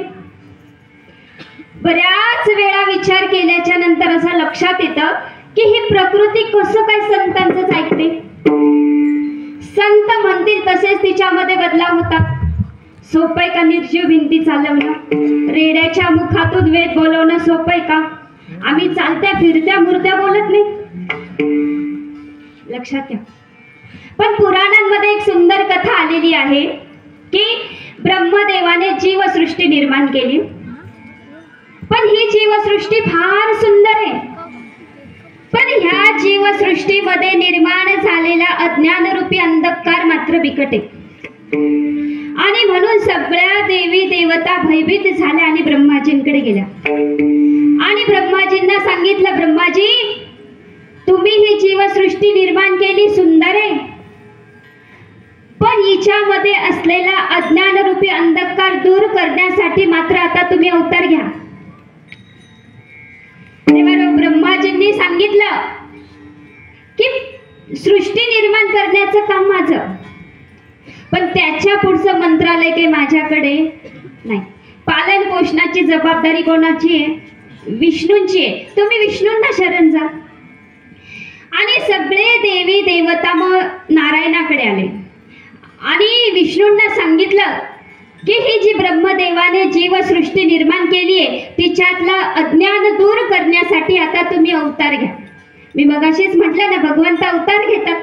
बऱ्याच वेळा विचार केल्याच्या नंतर असं लक्षात येतं की ही प्रकृती कसं काय संतांचंच ऐकते. संत म्हणतील तसेच तिच्यामध्ये बदलाव होतात. सोपं आहे का निर्जीव भिंती चालवणं? रेड्याच्या मुखातून वेद बोलवणं सोपं आहे का? आम्ही चालत्या फिरत्या मूर्त्या बोलत नाही, लक्षात घ्या. पण पुराणांमध्ये एक सुंदर कथा आलेली आहे की ब्रह्मदेवाने जीवसृष्टी निर्माण केली. पण ही जीवसृष्टी फार सुंदर आहे. पण ह्या जीवसृष्टीमध्ये निर्माण झालेला अज्ञानरूपी अंधकार मात्र बिकट आहे. आणि म्हणून सगळ्या देवी देवता भयभीत झाल्या आणि ब्रह्माजींकडे गेल्या आणि ब्रह्माजींना सांगितलं, ब्रह्माजी तुम्ही ही जीवसृष्टी निर्माण केली, सुंदर आहे, पण हिच्यामध्ये असलेला अज्ञानरूपी अंधकार दूर करण्यासाठी मात्र आता तुम्ही अवतार घ्या. तेव्हा ब्रह्माजींनी सांगितलं की सृष्टी निर्माण करण्याचं काम माझं, पण त्याच्या पुढचं मंत्रालय काही माझ्याकडे नाही. पालन पोषणाची जबाबदारी कोणाची आहे? विष्णूंची आहे. तुम्ही विष्णूंना शरण जा. आणि सगळे देवी देवता मग नारायणाकडे आले आणि विष्णूंना सांगितलं की ही जी ब्रह्मदेवाने जीवसृष्टी निर्माण केली आहे तिच्यातला अज्ञान दूर करण्यासाठी आता तुम्ही अवतार घ्या. मी मगाशीच म्हटलं ना, भगवंत अवतार घेतात.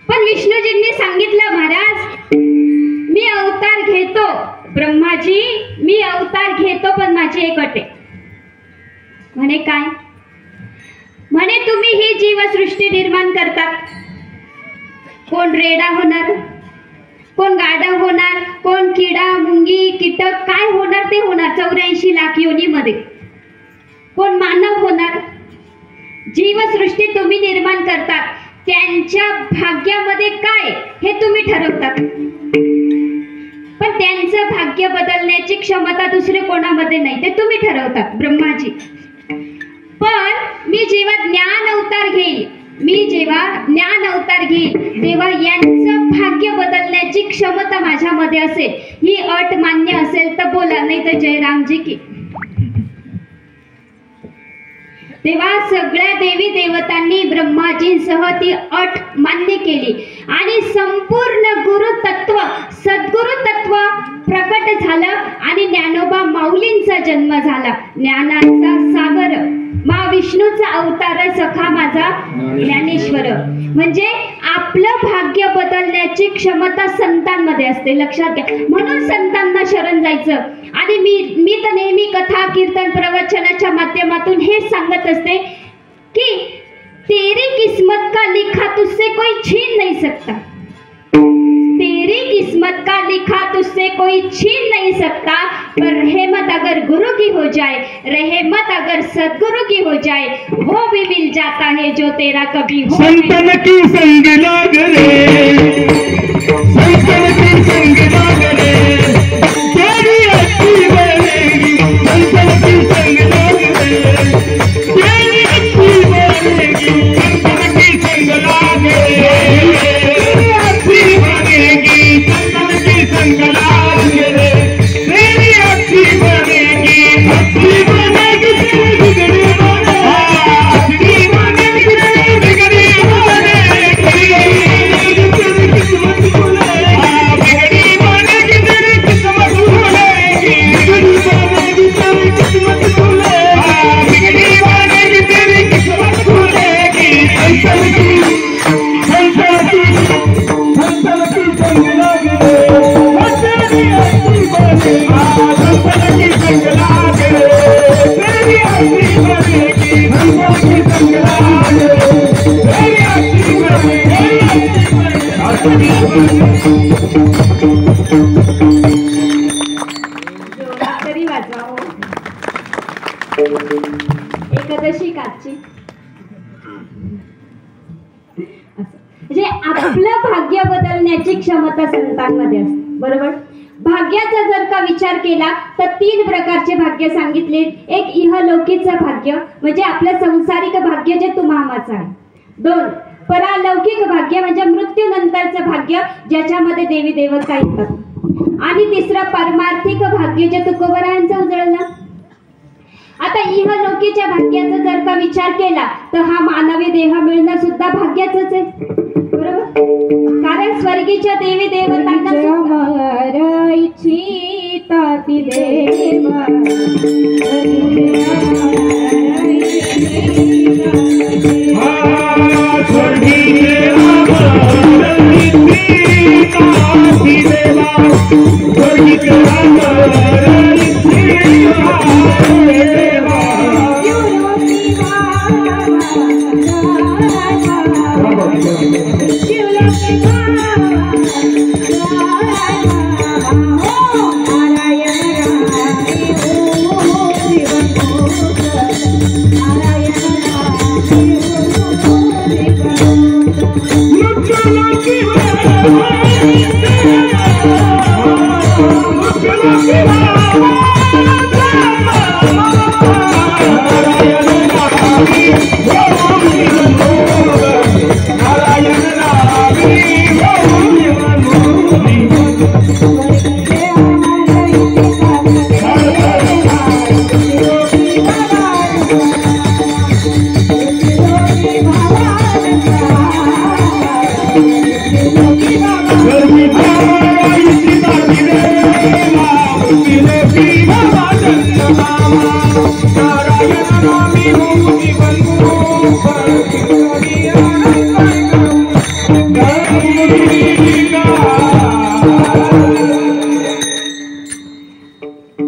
पण विष्णूजींनी सांगितलं, महाराज मी अवतार घेतो, ब्रह्माजी मी अवतार घेतो, पण माझी एक अट आहे. म्हणे काय? म्हणे तुम्ही ही जीवसृष्टी निर्माण करतात, कोण रेडा होणार, कोण गाढव होणार, कोण किडा मुंगी कीटक काय होणार ते होणार 84 लाख योनीमध्ये, कोण मानव होणार. जीवसृष्टी तुम्ही निर्माण करतात, त्यांच्या भाग्यामध्ये काय हे तुम्ही ठरवतात, पण त्यांचं भाग्य बदलण्याची क्षमता दुसरे कोणामध्ये नाही, ते तुम्ही ठरवतात ब्रह्माजी. पण मी जेव्हा ज्ञान अवतार घेईल, तेव्हा यांचं भाग्य बदलण्याची क्षमता माझ्यामध्ये असेल. ही अट मान्य असेल तर बोला, नाही तर जय रामजी की. तेव्हा सगळ्या देवी देवतांनी ब्रह्माजींसह ती अट मान्य केली आणि संपूर्ण गुरुतत्व सद्गुरु तत्व प्रकट झालं आणि ज्ञानोबा माऊलींचा जन्म झाला. ज्ञानाचा सागर मा विष्णूचा अवतार सखा माझा ज्ञानेश्वर. म्हणजे आपलं भाग्य बदलण्याची क्षमता संतांमध्ये असते, लक्षात घ्या. म्हणून संतांना शरण जायचं. आणि मी तर नेहमी कथा कीर्तन प्रवचनाच्या माध्यमातून हे सांगत असते की तेरी किस्मत का लिखा तुझसे कोई छीन नहीं सकता, तेरी किस्मत का लिखा तुझसे कोई छीन नहीं सकता, पर रहमत अगर गुरु की हो जाए, रहमत अगर सदगुरु की हो जाए, वो भी मिल जाता है जो तेरा कभी हो संतन की संग लाग रे, संतन की संग लाग रे, तेरी अच्छी बनेगी। संतन की संग लाग रे, तेरी अच्छी बनेगी। संतन की संग लाग रे, तेरी अच्छी बनेगी। संतन की संग लाग रे, तेरी अच्छी बनेगी। अच्छी बनेगी तेरी बिगड़ी बनेगी, अच्छी बनेगी तेरी बिगड़ी बनेगी। तेरी किस्मत खुलेगी, बिगड़ी बनेगी तेरी किस्मत खुलेगी। बिगड़ी बनेगी तेरी किस्मत खुलेगी, बिगड़ी बनेगी तेरी किस्मत खुलेगी। संतन की संग लाग रे, तेरी अच्छी बनेगी। संतन की संग लाग रे, तेरी अच्छी बनेगी। संतन की संग लाग रे, तेरी अच्छी जोरात तरी वाजवा हो. एकादशी काची म्हणजे आपलं भाग्य बदलण्याची क्षमता संतांमध्ये असते, बरोबर. भाग्याचा जर का विचार केला तर 3 प्रकारचे भाग्य सांगितले. एक इहलौकिकचं भाग्य म्हणजे आपलं संसारिक भाग्य जे तुम्हामाचं आहे. 2 परालौकिक भाग्य म्हणजे मृत्यूनंतरचं भाग्य ज्याच्यामध्ये देवी देवता येतात. आणि 3 परमार्थिक भाग्य जे तुकोबरायांचं उजळलं. आता इहलौकीच्या भाग्याचा जर का विचार केला तर हा मानवी देह मिळणं सुद्धा भाग्याचंच आहे, बरोबर. कारण स्वर्गीच्या देवी देवतांना इच्छिताती देवा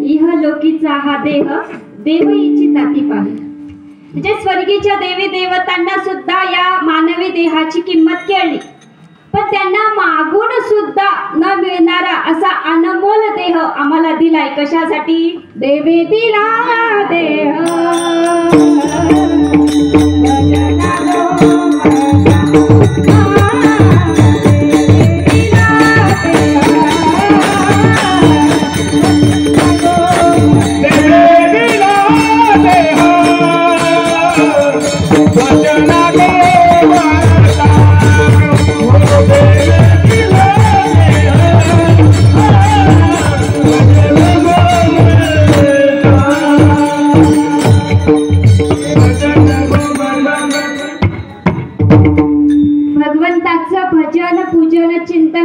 इहलोकीचा हा देह देव इच्छिताती पाहे. म्हणजे स्वर्गीच्या देवी देवतांना सुद्धा या मानवी देहाची किंमत कळली, पण त्यांना मागून सुद्धा न मिळणारा असा अनमोल देह आम्हाला दिलाय. कशासाठी? देवी दिला देह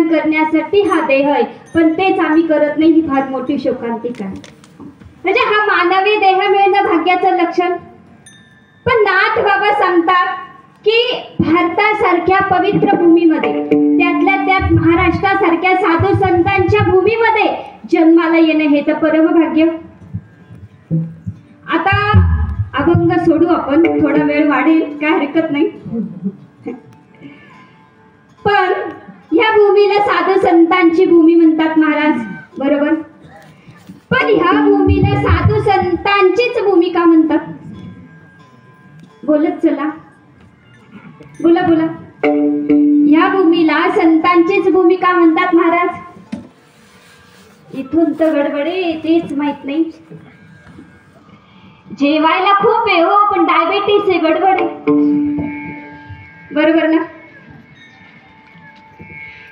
करण्यासाठी हा देह आहे, पण तेच आम्ही करत नाही. ही फार मोठी शोकांतिका आहे. म्हणजे हा मानवी देह मिळणं भाग्याचं लक्षण. पण नाथ बाबा सांगतात की भारतासारख्या पवित्र भूमीमध्ये, त्यातल्या त्यात महाराष्ट्रासारख्या साधू संतांच्या भूमीमध्ये जन्माला येणं हे तर परमभाग्य. आता अभंग सोडू आपण, थोडा वेळ वाढेल, काय हरकत नाही. पण या भूमीला साधू संतांची भूमी म्हणतात महाराज, बरोबर. पण पण ह्या भूमीला साधू संतांचीच भूमिका म्हणतात. बोलत चला, बोला बोला. या भूमीला संतांचीच भूमिका म्हणतात महाराज. इथून तर गडबडे तेच माहित नाही. जेवायला खूप आहे हो, पण डायबेटीस आहे, गडबड आहे. बरोबर ना?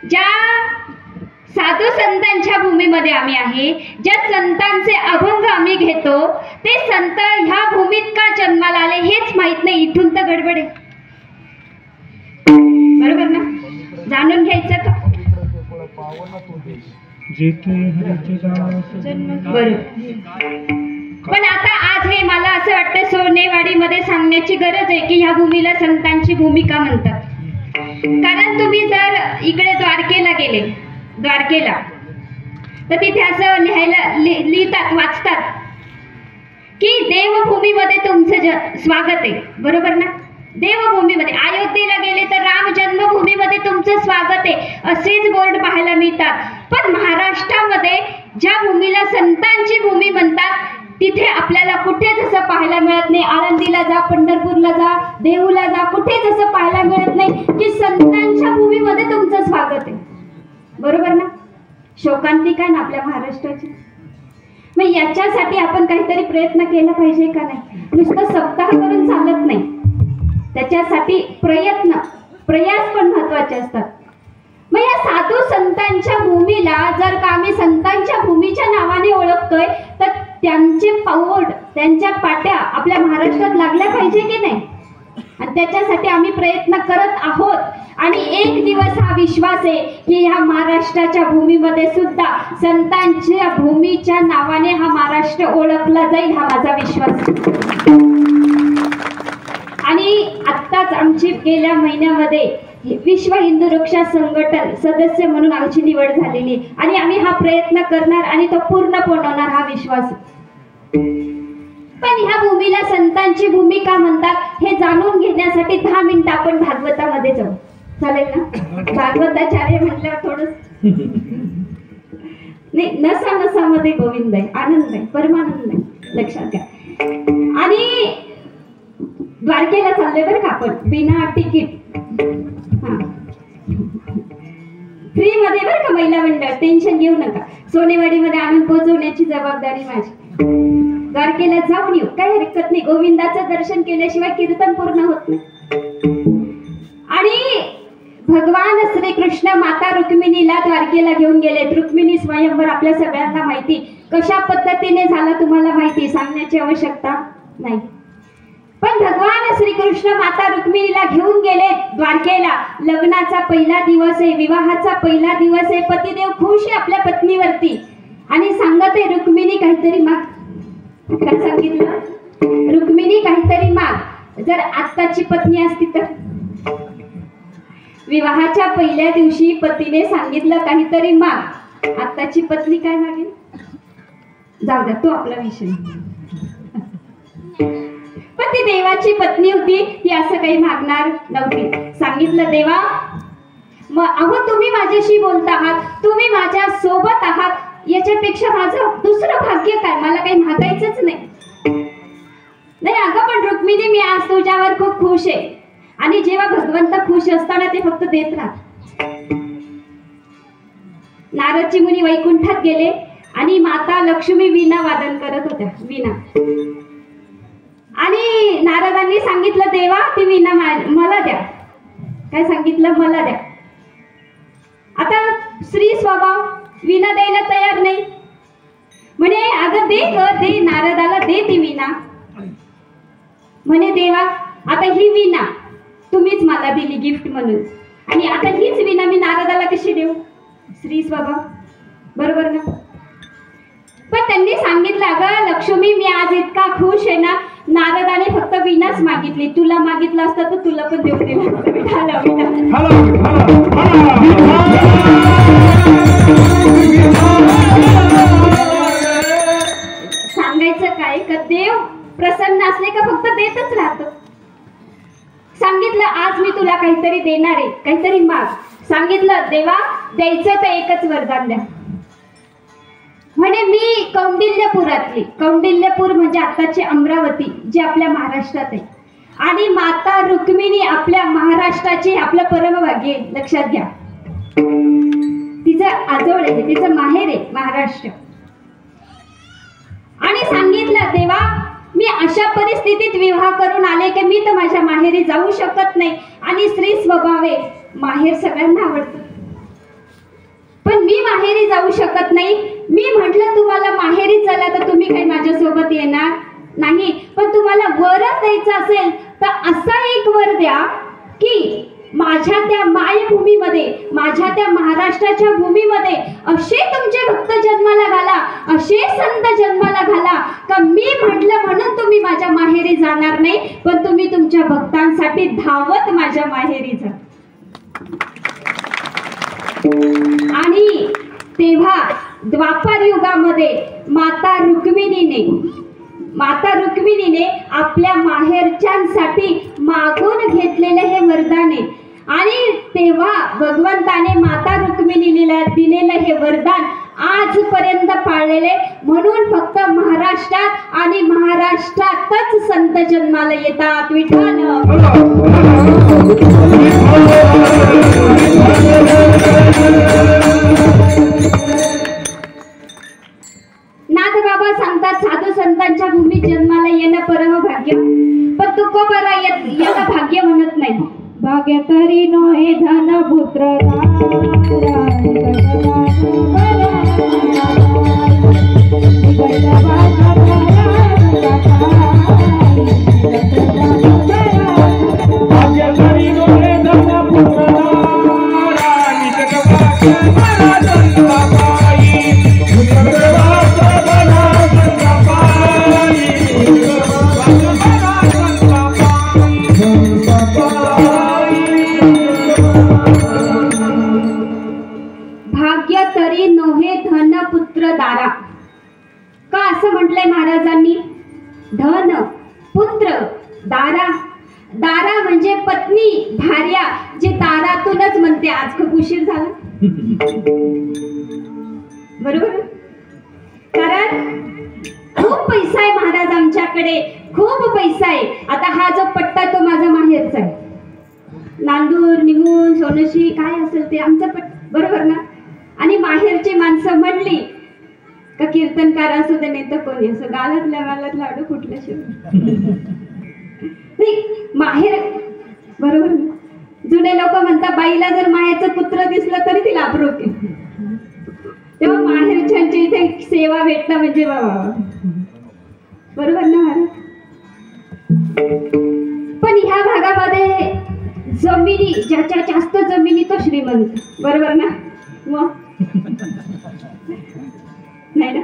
ज्या साधू संतांच्या भूमीमध्ये आम्ही आहे, ज्या संतांचे अभंग आम्ही घेतो, ते संत ह्या भूमीत का जन्माला आले हेच माहित नाही. इथून तर गडबड आहे. बरोबर ना? जाणून घ्यायचं का? बरोबर. पण आता आज हे मला असं वाटतं सोनेवाडीमध्ये सांगण्याची गरज आहे की ह्या भूमीला संतांची भूमिका म्हणतात. कारण तुम्ही जर इकडे द्वारकेला गेले, द्वारकेला, तर तिथे असं लिहितात, वाचतात की देवभूमीमध्ये तुमचं स्वागत आहे. बरोबर ना? देवभूमीमध्ये. अयोध्येला गेले तर राम जन्मभूमीमध्ये तुमचं स्वागत आहे असेच बोर्ड पाहायला मिळतात. पण महाराष्ट्रामध्ये ज्या भूमीला संतांची भूमी म्हणतात तिथे आपल्याला कुठेच असं पाहायला मिळत नाही. आळंदीला जा, पंढरपूरला जा, देहूला जा, कुठेच असं पाहायला मिळत नाही की संतांच्या भूमीमध्ये तुमचं स्वागत आहे. बरोबर ना? शोकांतिका ना आपल्या महाराष्ट्राची. मग याच्यासाठी आपण काहीतरी प्रयत्न केला पाहिजे का नाही? नुसतं सप्ताह करून चालत नाही. त्याच्यासाठी प्रयास पण महत्वाचे असतात. मग या साधू संतांच्या भूमीला जर का आम्ही संतांच्या भूमीच्या नावाने ओळखतोय तर त्यांचे पाऊल, त्यांच्या पाट्या आपल्या महाराष्ट्रात लागल्या पाहिजे की नाही? आणि त्याच्यासाठी आम्ही प्रयत्न करत आहोत. आणि एक दिवस हा विश्वास आहे की ह्या महाराष्ट्राच्या भूमीमध्ये सुद्धा संतांच्या भूमीच्या नावाने हा महाराष्ट्र ओळखला जाईल, हा माझा विश्वास. आणि आत्ताच आमची गेल्या महिन्यामध्ये विश्व हिंदू रक्षा संघटन सदस्य म्हणून आमची निवड झालेली आणि आम्ही हा प्रयत्न करणार आणि तो पूर्ण बनवणार, हा विश्वास. पण ह्या भूमीला संतांची भूमिका म्हणतात हे जाणून घेण्यासाठी 10 मिनिटं आपण भागवतामध्ये जाऊ. चालेल ना? भागवताचार्य म्हटल्यावर थोडं नाही, नसामध्ये गोविंद आहे, आनंद आहे, परमानंद आहे, लक्षात घ्या. आणि द्वारकेला चाललोय बरं का आपण, बिना तिकीट, फ्री मध्ये बरं का महिला मंडळ. टेन्शन घेऊ नका. सोनेवाडीमध्ये आणून पोहोचवण्याची जबाबदारी माझी. द्वारकेला जाऊन येऊ, काही हरकत नाही. गोविंदाचं दर्शन केल्याशिवाय कीर्तन पूर्ण होत नाही. आणि भगवान श्रीकृष्ण माता रुक्मिणीला द्वारकेला घेऊन गेले. रुक्मिणी स्वयंवर आपल्या सगळ्यांना माहिती. कशा पद्धतीने झाला तुम्हाला माहिती, सांगण्याची आवश्यकता नाही. पण भगवान श्रीकृष्ण माता रुक्मिणीला घेऊन गेले द्वारकेला. लग्नाचा पहिला दिवस आहे, विवाहाचा पहिला दिवस आहे. पतिदेव खुश आहे आपल्या पत्नीवरती आणि सांगत आहे रुक्मिणी काहीतरी माग. काय सांगितलं? रुक्मिणी काहीतरी माग. जर आत्ताची पत्नी असती तर विवाहाच्या पहिल्या दिवशी पतीने सांगितलं काहीतरी माग, आत्ताची पत्नी काय मागेल? जाऊ द्या, तो आपला विषय. पण ती देवाची पत्नी होती, ती असं काही मागणार नव्हती. सांगितलं देवा, अहो तुम्ही माझ्याशी बोलता आहात, तुम्ही माझ्या सोबत आहात, याच्यापेक्षा माझं दुसरं भाग्य काय? मला काही मागायचंच नाही. नाही अगं पण रुक्मिणी, मी आज तुझ्यावर खूप खुश आहे. आणि जेव्हा भगवंत खुश असताना ते फक्त देत राहत. नारदजी मुनी वैकुंठात गेले आणि माता लक्ष्मी वीणा वादन करत होत्या, वीणा. आणि नारदांनी सांगितलं देवा ती वीणा मला द्या. काय सांगितलं? मला द्या. आता स्त्री स्वभाव, वीणा द्यायला तयार नाही. म्हणे अगं दे ग, दे, नारदाला दे ती वीणा. म्हणे देवा आता ही वीणा तुम्हीच मला दिली गिफ्ट म्हणून, आणि आता हीच वीणा मी नारदाला कशी देऊ? स्त्री स्वभाव, बरोबर ना? पण त्यांनी सांगितलं अगं लक्ष्मी, मी आज इतका खुश आहे ना, नारदाने फक्त वीणाच मागितली, तुला मागितलं असतं तर तुला पण देऊ दिलं. सांगायचं काय का देव प्रसन्न असले का फक्त देतच राहतो. सांगितलं आज मी तुला काहीतरी देणार आहे, काहीतरी माग. सांगितलं देवा द्यायचं तर एकच वरदान द्या. म्हणे मी कौंडिल्यपुरातली, कौंडिल्यपूर म्हणजे आताची अमरावती जी आपल्या महाराष्ट्रात आहे, आणि माता रुक्मिणी आपल्या महाराष्ट्राची आपलं परमभाग्य आहे, लक्षात घ्या. तिचं आजोळ आहे, तिचं माहेर आहे महाराष्ट्र. आणि सांगितलं देवा मी अशा परिस्थितीत विवाह करून आले की मी तर माझ्या माहेरी जाऊ शकत नाही, आणि स्त्री स्वभावे माहेर सगळ्यांना आवडतं, पण मी माहेरी जाऊ शकत नाही. मी म्हटलं तुम्हाला माहेरी चला तर तुम्ही काही माझ्यासोबत येणार नाही, पण तुम्हाला वरच द्यायचं असेल तर असा एक वर द्या की माझ्या त्या मायभूमीमध्ये, माझ्या त्या महाराष्ट्राच्या भूमीमध्ये असे तुमचे भक्त जन्माला घाला, असे संत जन्माला घाला का मी म्हटलं म्हणून तुम्ही माझ्या माहेरी जाणार नाही, पण तुम्ही तुमच्या भक्तांसाठी धावत माझ्या माहेरी जा. आणि तेव्हा द्वापार युगामध्ये माता रुक्मिणीने आपल्या माहेरच्यांसाठी मागून घेतलेले हे वरदान आहे. आणि तेव्हा भगवंताने माता रुक्मिणीला दिलेलं हे वरदान आजपर्यंत पाळलेले, म्हणून फक्त महाराष्ट्रात आणि महाराष्ट्रातच संत जन्माला येतात. विठ्ठल नाथ बाबा सांगतात साधू संतांच्या भूमीत जन्माला येणं परम भाग्य, पण तुकोबरा याला भाग्य म्हणत नाही. भाग्य तरी नोहे धन पुत्र भाग्य तरी नोहे धन पुत्र दारा. का असं म्हटलंय महाराजांनी? धन पुत्र दारा, दारा म्हणजे पत्नी भार्या, जे दारातूनच म्हणते. आज खूप उशीर झाला बरोबर, कारण खूप पैसा आहे महाराज आमच्याकडे, खूप पैसा आहे. आता हा जो पट्टा तो माझा माहेरचा आहे, नांदूर निमून सोनशी काय असेल ते आमचा पट्टा, बरोबर ना. आणि माहेरची माणसं म्हणली का कीर्तनकार असू दे नाही तर कोणी असं गालातल्या गालात लाडू कुठल्या शिवाय माहेर, बरोबर ना. जुने लोक म्हणतात बाईला जर माहेरचं पुत्र दिसलं तरी तिला अप्रोप आहे, तेव्हा माहेरच्यांच्या इथे सेवा भेटणं म्हणजे बाबा, बरोबर ना महाराज. पण ह्या भागामध्ये जमिनी, ज्याच्या जास्त जमिनी तो श्रीमंत, बरोबर ना. मग नाही ना,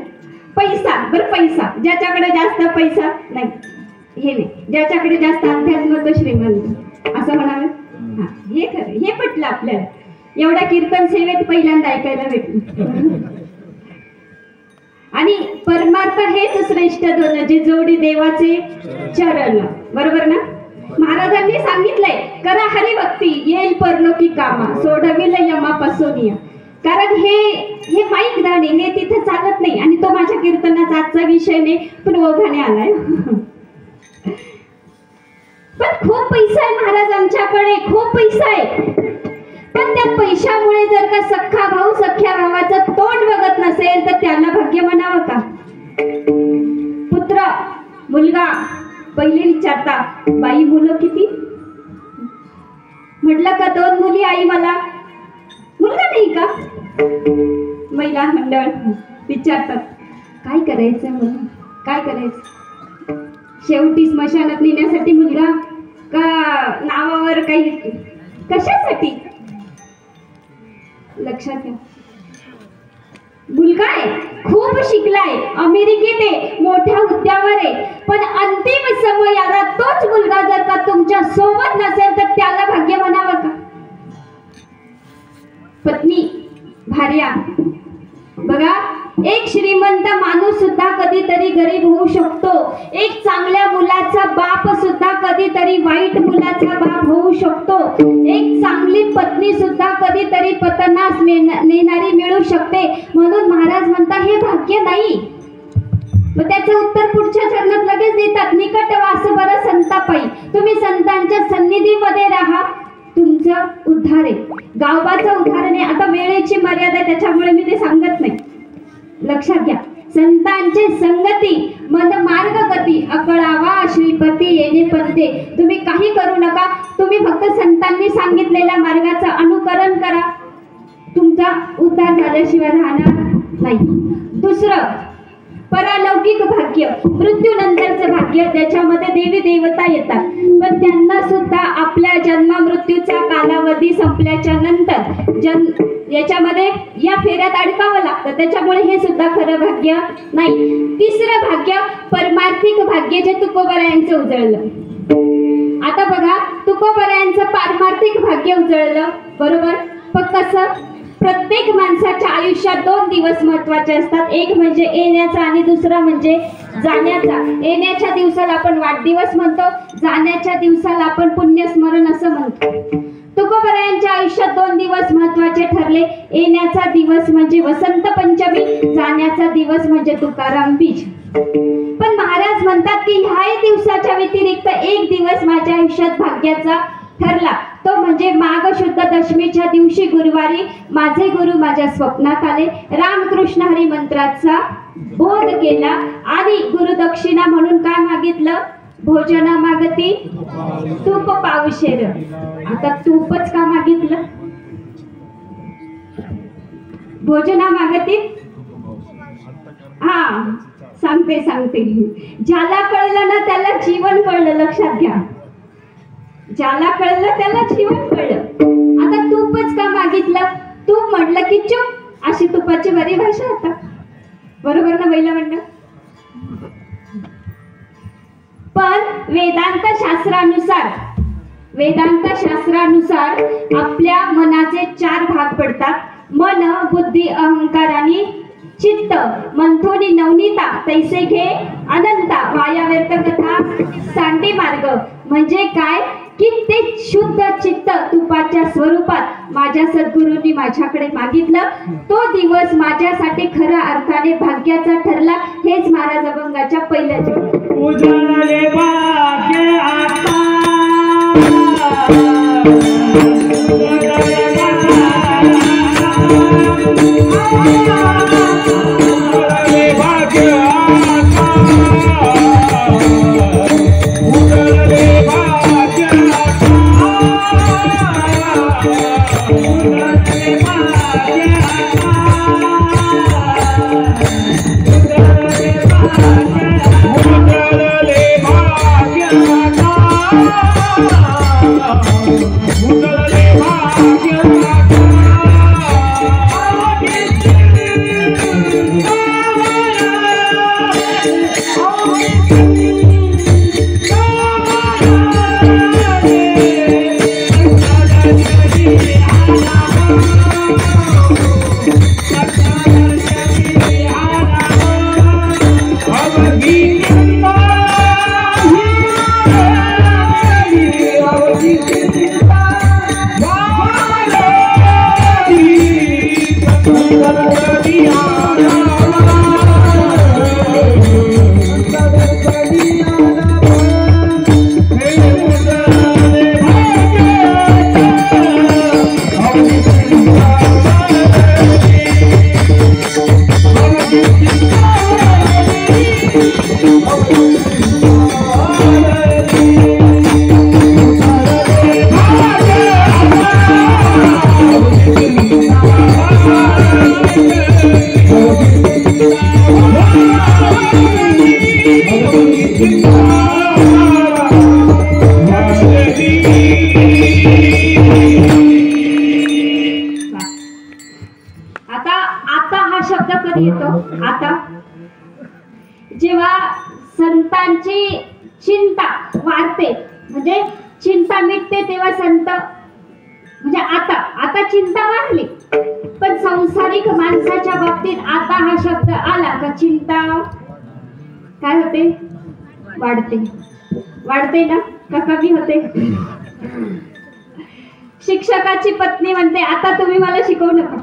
पैसा, बरं पैसा, ज्याच्याकडे जास्त पैसा नाही हे नाही, ज्याच्याकडे जास्त अध्यात्म तो श्रीमंत असं म्हणावे. हा हे खरं, हे पटलं आपल्याला. एवढ्या कीर्तन सेवेत पहिल्यांदा ऐकायला भेटलं. आणि परमार्थ हेच श्रेष्ठ दोन, जे जोडी देवाचे चरण, बरोबर ना. महाराजांनी सांगितलंय करा हरिभक्ती येईल परलोकी कामा, सोडविल यमापासून. कारण हे माईक दाणे हे तिथे चालत नाही, आणि तो माझ्या कीर्तनाचा आजचा विषय नाही, पण ओघाने आलाय. पण खूप पैसा आहे महाराज आमच्याकडे, खूप पैसा आहे. पण त्या पैशामुळे जर का सख्खा भाऊ सख्या भावाचं तोंड बघत नसेल तर त्याला भाग्य म्हणावं का? पुत्र मुलगा पहिले विचारता बाई मुलं किती? म्हटलं का 2 मुली आई मला, मुलगा नाही का? महिला मंडळ विचारतात काय करायचं म्हणून, काय करायचं? शेवटी स्मशानात नेण्यासाठी मुलगा का नावावर काही, कशासाठी? लक्षात घ्या, मुलगा आहे, खूप शिकलाय, अमेरिकेत आहे, मोठ्या हुद्द्यावर आहे, पण अंतिम समयाला तोच मुलगा जर का तुमच्या सोबत नसेल तर त्याला भाग्य म्हणावं का? पत्नी भार्या, बघा एक श्रीमंत माणूस सुद्धा कधीतरी गरीब होऊ शकतो, एक चांगल्या मुलाचा बाप सुद्धा कधीतरी वाईट मुलाचा बाप होऊ शकतो, एक चांगली पत्नी सुद्धा कधीतरी पतना श्वास नेणारी मिळू शकते. म्हणून महाराज म्हणतात हे भाग्य नाही. मग त्याचं उत्तर पुढच्या चरणात लगेच देतात. निकट वास बर संतापाई, तुम्ही संतांच्या सन्निधीमध्ये राहा, तुमचं उद्धार आहे. गावबाचं उदाहरण आहे. आता वेळेची मर्यादा आहे त्याच्यामुळे मी ते सांगत नाही, लक्षात घ्या. संतांची संगती मन मार्ग गती, अकळावा श्रीपती येणे पदते. तुम्ही काही करू नका, तुम्ही फक्त संतांनी सांगितलेल्या मार्गाचं अनुकरण करा, तुमचा उद्धार झाल्याशिवाय राहणार नाही. दुसरं परलौकिक भाग्य, मृत्यूनंतरचं भाग्य, ज्याच्यामध्ये देवी देवता येतात. पण त्यांना सुद्धा आपल्या जन्म मृत्यूचा कालावधी संपल्याच्या नंतर याच्यामध्ये या फेऱ्यात अडकावं लागतं. त्याच्यामुळे हे सुद्धा खरं भाग्य नाही. तिसरं भाग्य परमार्थिक भाग्य, जे तुकोबरायांचं उजळलं. आता बघा, तुकोबरायांचं पारमार्थिक भाग्य उजळलं, बरोबर. पण कसं? प्रत्येक माणसाच्या आयुष्यात 2 दिवस महत्वाचे असतात. एक म्हणजे येण्याचा आणि दुसरा म्हणजे जाण्याचा. येण्याच्या दिवसाला आपण वाढदिवस म्हणतो, जाण्याच्या दिवसाला आपण पुण्यस्मरण असं म्हणतो. तुकोबरायांच्या आयुष्यात 2 दिवस महत्वाचे ठरले. येण्याचा दिवस म्हणजे वसंत पंचमी, जाण्याचा दिवस म्हणजे तुकाराम बीज. पण महाराज म्हणतात की ह्या दिवसाच्या व्यतिरिक्त एक दिवस माझ्या आयुष्यात भाग्याचा ठरला, तो म्हणजे माघ शुद्ध दशमीच्या दिवशी गुरुवारी माझे गुरु माझ्या स्वप्नात आले, रामकृष्ण हरी मंत्राचा बोध केला आणि गुरुदक्षिणा म्हणून काय मागितलं? भोजना मागती तूप पावशेर. आता तूपच का मागितलं? भोजना मागती, हा सांगते. ज्याला कळलं ना त्याला जीवन कळलं, लक्षात घ्या. ज्याला कळलं त्याला जीवन कळलं. आता तूपच का मागितलं? तूप म्हटलं की चूप, अशी तुपाची बरी भाषा होता, बरोबर ना पहिलं म्हणणं. पण वेदांत शास्त्रानुसार आपल्या मनाचे 4 भाग पडतात. मन, बुद्धी, अहंकार आणि चित्त. मंथोनी नवनीता तैसे घे अनंता, वाया व्यर्थ कथा सांडे मार्ग. म्हणजे काय की ते शुद्ध चित्त तुपाच्या स्वरूपात माझ्या सद्गुरूंनी माझ्याकडे मागितलं. तो दिवस माझ्यासाठी खऱ्या अर्थाने भाग्याचा ठरला. हेच महाराज अभंगाच्या पहिल्या चरणात. उजळले भाग्य आता, आता जेव्हा संतांची चिंता वाढते, म्हणजे चिंता मिटते, तेव्हा संत म्हणजे आता चिंता वाढली. पण संसारिक माणसाच्या बाबतीत आता हा शब्द आला का चिंता काय होते? वाढते ना का कमी होते? शिक्षकाची पत्नी म्हणते आता तुम्ही मला शिकवू नका.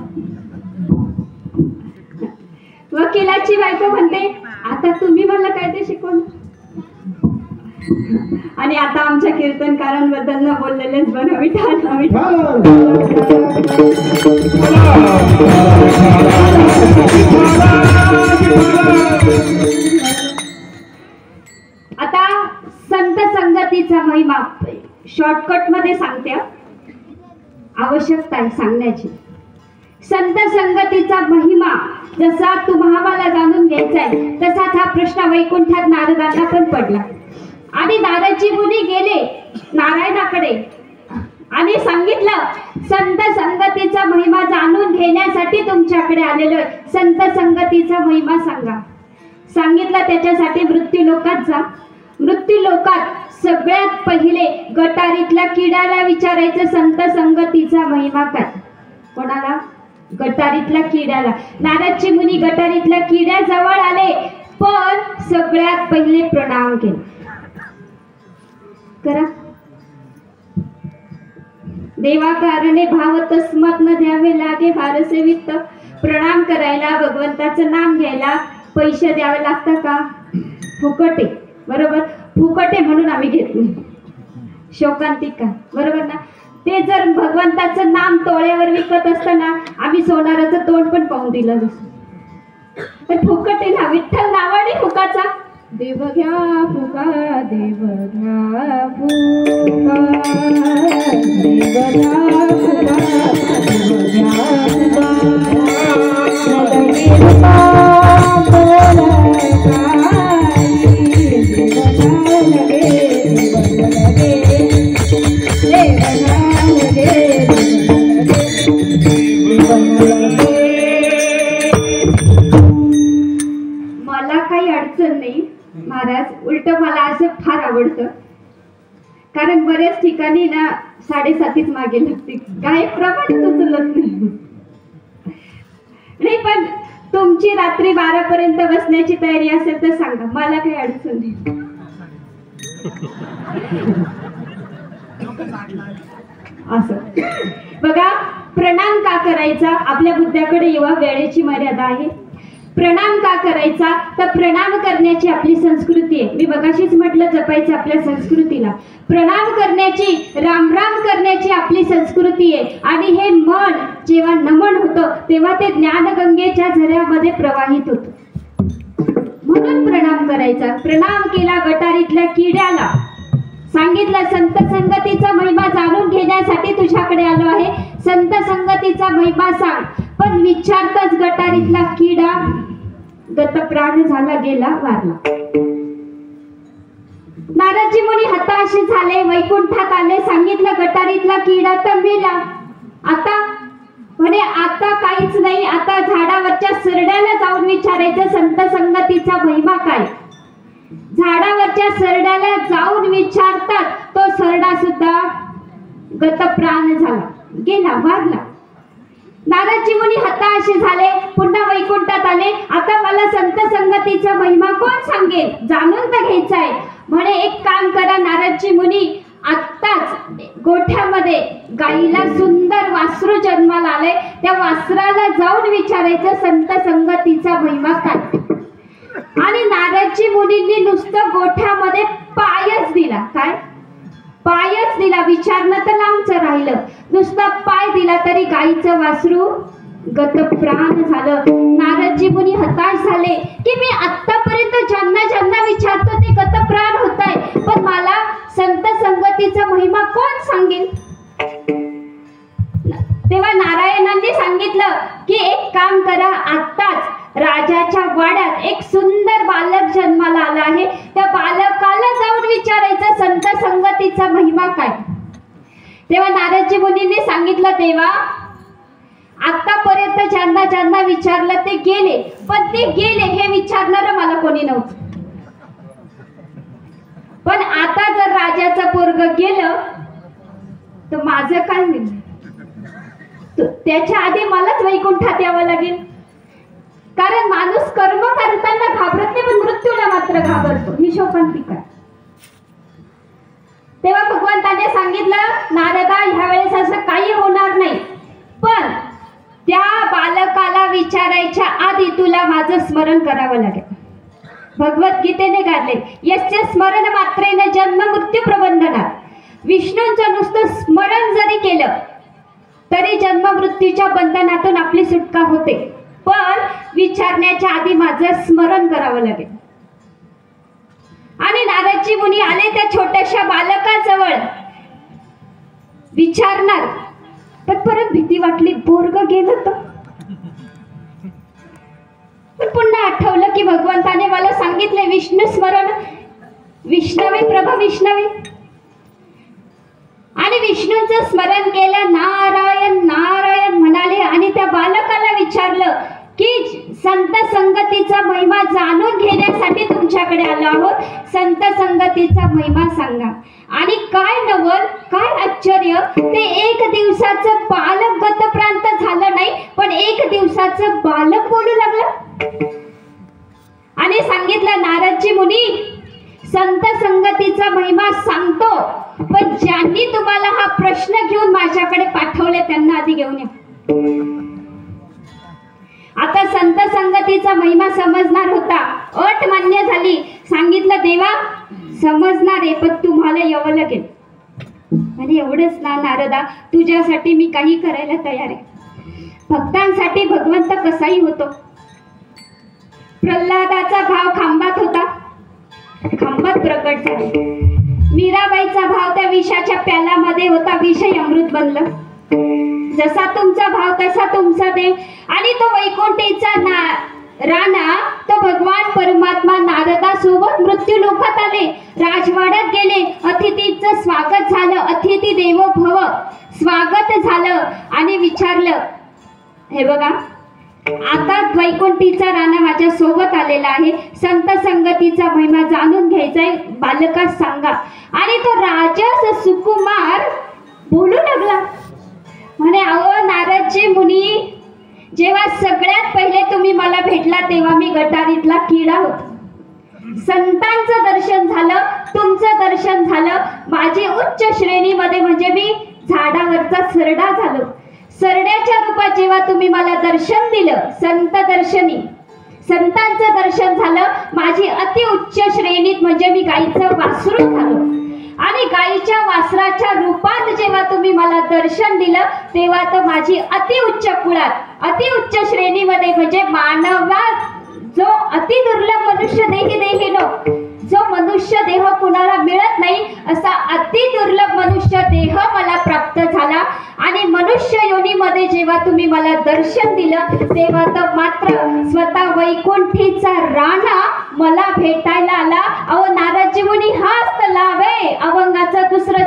वकिलाची बायको म्हणते आता तुम्ही मला काय ते शिकवू. आणि आता आमच्या कीर्तनकारांबद्दल न बोललेलेच बरं. विठाल आता संत संगतीचा महिमा शॉर्टकट मध्ये सांगते. आवश्यकता आहे सांगण्याची. संत संगतीचा महिमा जसा तुम्हाला जाणून घ्यायचा आहे तसाच हा प्रश्न वैकुंठात नारदांना पण पडला. आणि नारदजी मुनी गेले नारायणाकडे आणि सांगितलं संत संगतीचा महिमा जाणून घेण्यासाठी तुमच्याकडे आलेलो आहे. संत संगतीचा महिमा सांगा. सांगितलं त्याच्यासाठी मृत्यू लोकात जा. मृत्यू लोकात सगळ्यात पहिले गटारीतल्या किड्याला विचारायचं संत संगतीचा महिमा काय. कोणाला? गटारीतल्या किड्याला. नारदजी मुनी गटारीतल्या किड्याजवळ आले पण सगळ्यात पहिले प्रणाम केले. करा. देवा कारणे भाव तस्मात न द्यावे लागे फारसे वित्त. प्रणाम करायला भगवंताचं नाम घ्यायला पैसे द्यावे लागतात का? फुकटे. बरोबर. फुकटे म्हणून आम्ही घेत नाही. शोकांतिका. बरोबर ना. ते जर भगवंताचं नाम तोळ्यावर विकत असताना आम्ही सोनाराचं तोंड पण पाहून दिलं नसतं. पण फुकटे ना. विठ्ठल नावाने फुकाचा. देव घ्या फुका देव घ्या फुका देव घ्या फुका देव मला काही अडचण नाही महाराज. उलट मला असं फार आवडतं. कारण बऱ्याच ठिकाणी ना 7:30 मागे लागते. काय प्रमाण उचलत नाही. पण तुमची रात्री 12 पर्यंत बसण्याची तयारी असेल तर सांगा. मला काही अडचण नाही. असं बघा. प्रणाम का करायचा? आपल्या बुद्धाकडे येवा. वेळेची मर्यादा आहे. प्रणाम का करायचा? तर प्रणाम करण्याची आपली संस्कृती आहे. मी मगाशीच म्हटलं जपायचं आपल्या संस्कृतीला. प्रणाम करण्याची राम राम करण्याची आपली संस्कृती आहे. आणि हे मन जेव्हा नमन होतं तेव्हा ते ज्ञानगंगेच्या झऱ्यामध्ये प्रवाहित होतं. म्हणून प्रणाम करायचा. प्रणाम केला गटारीतल्या किड्याला. सांगितलं संत संगतीचा महिमा जाणून घेण्यासाठी तुझ्याकडे आलो आहे. संत संगतीचा महिमा सांग. पण विचारताच गटारीतला किडा गतप्राण झाला, गेला, वारला. नारदजी मुनी हताश झाले. वैकुंठात आले. सांगितलं गटारीतला किडा तर मेला. आता म्हणे आता काहीच नाही. आता झाडावरच्या सरड्याला जाऊन विचारायचं संत संगतीचा महिमा काय. झाडावरच्या सरड्याला जाऊन विचारतात तो सरडा सुद्धा गतप्राण झाला, गेला, वारला. नारदजी मुनी हताश झाले. पुन्हा वैकुंठात आले. आता मला संत संगतीचा महिमा कोण सांगेल? जाणून तर घ्यायचा आहे. म्हणे एक काम करा नारदजी मुनी. आत्ताच गोठ्यामध्ये गाईला सुंदर वासरू जन्माला आले. त्या वासराला जाऊन विचारायचं संत संगतीचा महिमा काय. आणि नारदजी मुनींनी नुसतं गोठ्यामध्ये पायच दिला. काय? पायच दिला. विचारणं तर लांबचं राहिलं. नुसता पाय दिला तरी गाईचं वासरू गतप्राण झालं. नारदजी मुनी हताश झाले की मी आतापर्यंत ज्यांना ज्यांना विचारतो ते गतप्राण होत आहे. पण मला संत संगतीचा महिमा कोण सांगेल? तेव्हा नारायणांनी सांगितलं की एक काम करा. आत्ताच राजाच्या वाड्यात एक सुंदर बालक जन्माला आला आहे. त्या बालकाला जाऊन विचारायचं संत संगतीचा महिमा काय. तेव्हा नारदजी मुनींनी सांगितलं देवा आतापर्यंत ज्यांना ज्यांना विचारलं ते गेले. पण ते गेले हे विचारणार मला कोणी नव्हतं. पण आता जर राजाचं पोरग गेलं तर माझं काय होईल? त्याच्या आधी मलाच वैकुंठात यावं लागेल. कारण माणूस कर्म करताना घाबरत नाही पण मृत्यूला मात्र घाबरतो. ही शोकांतिका. तेव्हा भगवंताने सांगितलं, नारदा ह्या वेळेस असं काही होणार नाही, पण त्या बालकाला विचारायच्या आधी तुला माझं स्मरण करावं लागेल. भगवद्गीतेने गायले, यस्य स्मरण मात्रेन जन्म मृत्यू प्रबंधनात. विष्णूंचं नुसतं स्मरण जरी केलं तरी जन्म मृत्यूच्या बंधनातून आपली सुटका होते, पण विचारण्याच्या आधी माझं स्मरण करावं लागेल. आणि नारदजी मुनी आले त्या छोट्याशा बालकाजवळ, विचारणार, पण परत भीती वाटली, पोरग गेलं तर. पण पुन्हा आठवलं की भगवंताने मला सांगितले विष्णू स्मरण, विष्णवे प्रभ विष्णवे. आणि विष्णूंचं स्मरण केलं, नारायण नारायण म्हणाले. आणि त्या बालकाला विचारलं की संत संगतीचा महिमा जाणून घेण्यासाठी तुमच्याकडे आलो आहोत, संत संगतीचा महिमा सांगा. आणि काय नवल, काय आश्चर्य, ते 1 दिवसाचं बालक गतप्रांत झालं नाही, पण 1 दिवसाचं बालक बोलू लागलं. आणि सांगितलं, नारदजी मुनी, संत संगतीचा महिमा सांगतो, पण ज्यांनी तुम्हाला हा प्रश्न घेऊन माझ्याकडे पाठवले त्यांना आधी घेऊन या. आता संत संगतीचा महिमा समजणार होता, अट मान्य झाली. सांगितलं, देवा समजणार आहे, पण तुम्हाला यावं लागेल. आणि एवढंच ना नारदा, तुझ्यासाठी मी काही करायला तयार आहे. भक्तांसाठी भगवंत कसाही होतो. प्रल्हादाचा भाव खांबात होता, खांबात प्रकट झाला. मीराबाईचा भाव त्या विषाच्या प्यालामध्ये होता, विषय अमृत बनलं. जसा तुमचा भाव तसा तुमचा देव. आणि तो वैकुंठीचा राणा, तो भगवान परमात्मा नारदासोबत मृत्यू लोकात आले, राजवाड्यात गेले, अतिथीचं स्वागत झालं, अतिथी देवो भव, स्वागत झालं. आणि विचारलं, हे बघा, आता वैकुंठीचा राणा माझ्या सोबत आलेला आहे, संत संगतीचा महिमा जाणून घ्यायचाय, बालकास सांगा. आणि तो राजस सुकुमार बोलू लागला, म्हणे, अहो नारदजी मुनी, जेव्हा सगळ्यात पहिले तुम्ही मला भेटला तेव्हा मी गटारीतला किडा होतो. संतांचं दर्शन झालं, तुमचं दर्शन झालं, माझी उच्च श्रेणीमध्ये म्हणजे मी झाडावरचा सरडा झालो. सरड्याच्या रूपात जेव्हा तुम्ही मला दर्शन दिलं, संत दर्शनी, संतांचं दर्शन झालं, माझी अति उच्च श्रेणीत म्हणजे मी गाईचं वासरू झालो. आणि गाईच्या वासराच्या रूपात जेव्हा तुम्ही मला दर्शन दिलं, तेव्हा तर माझी अति उच्च कुळात, अति उच्च श्रेणीमध्ये म्हणजे मानवात जो अति दुर्लभ मनुष्य देहिनो, जो मनुष्य देह कुणाला मिळत नाही, असा अति दुर्लभ मनुष्य देह मला प्राप्त झाला. आणि मनुष्य योनीमध्ये जेव्हा तुम्ही मला दर्शन दिलं, तेव्हा तर मात्र स्वतः वैकुंठीचा राणा मला भेटायला आला. अहो नारदजी मुनी, हाच तर लाभ आहे अभंगाचं दुसरं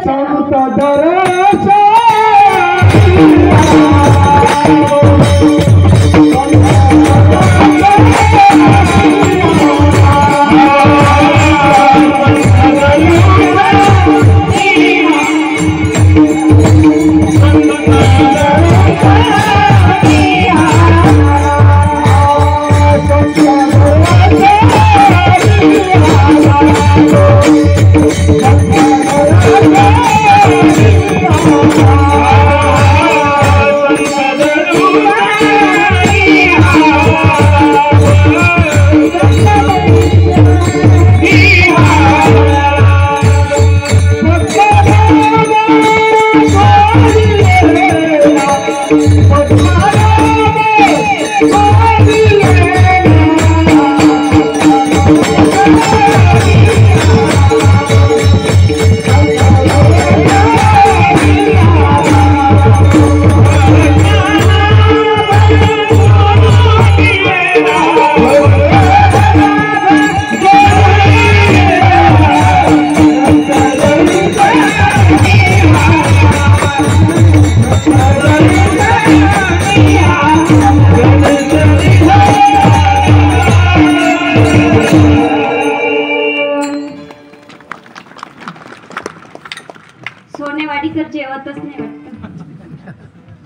जेवतच नाही वाटतं.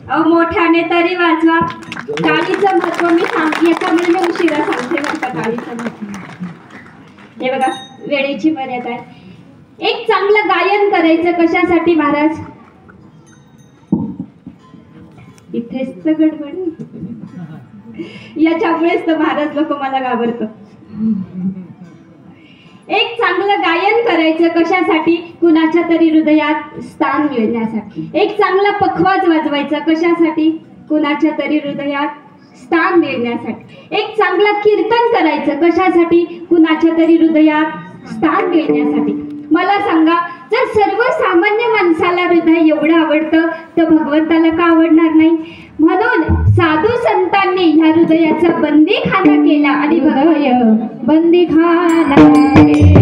अहो मोठ्याने तरी वाजवा. टाळीचं महत्व मी सांगते, एका म्हणजे उशिरा सांगते बरं का टाळीचं महत्व. हे बघा, वेळेची मर्यादा आहे. एक चांगलं गायन करायचं कशासाठी महाराज? इथेच तर गडबड. याच्यामुळेच तर महाराज लोक मला घाबरतो. एक चांगलं गायन करायचं कशासाठी? कुणाच्या तरी हृदयात स्थान मिळण्यासाठी. एक चांगला पखवाज वाजवायचा कशासाठी? कुणाच्या तरी हृदयात स्थान मिळण्यासाठी. एक चांगला कीर्तन करायचं कशासाठी? कुणाच्या तरी हृदयात स्थान मिळण्यासाठी. मला सांगा, जर सर्वसामान्य माणसाला हृदय एवढं आवडतं तर भगवंताला का आवडणार नाही? म्हणून साधू संतांनी ह्या हृदयाचा बंदीखाना केला आणि हृदय बंदीखाना केला.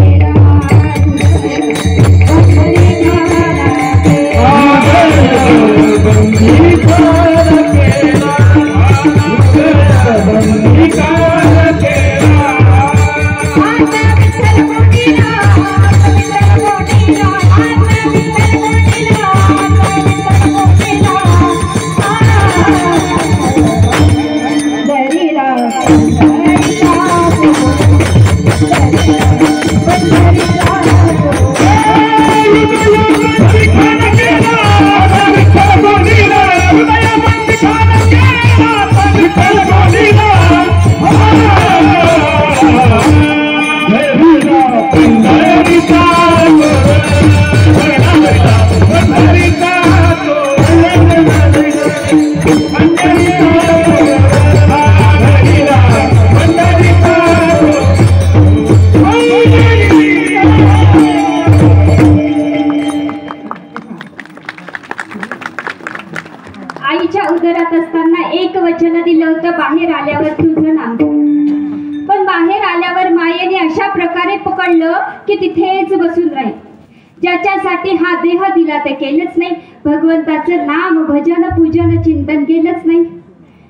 आईच्या उदरात असताना एक वचन दिलं होतं, बाहेर आल्यावर तुझं नाव. पण बाहेर आल्यावर मायेने अशा प्रकारे पकडलं की तिथेच बसून राहील. ज्याच्यासाठी हा देह दिला ते केलंच नाही. भगवंताचं नाम भजन पूजन चिंतन केलंच नाही.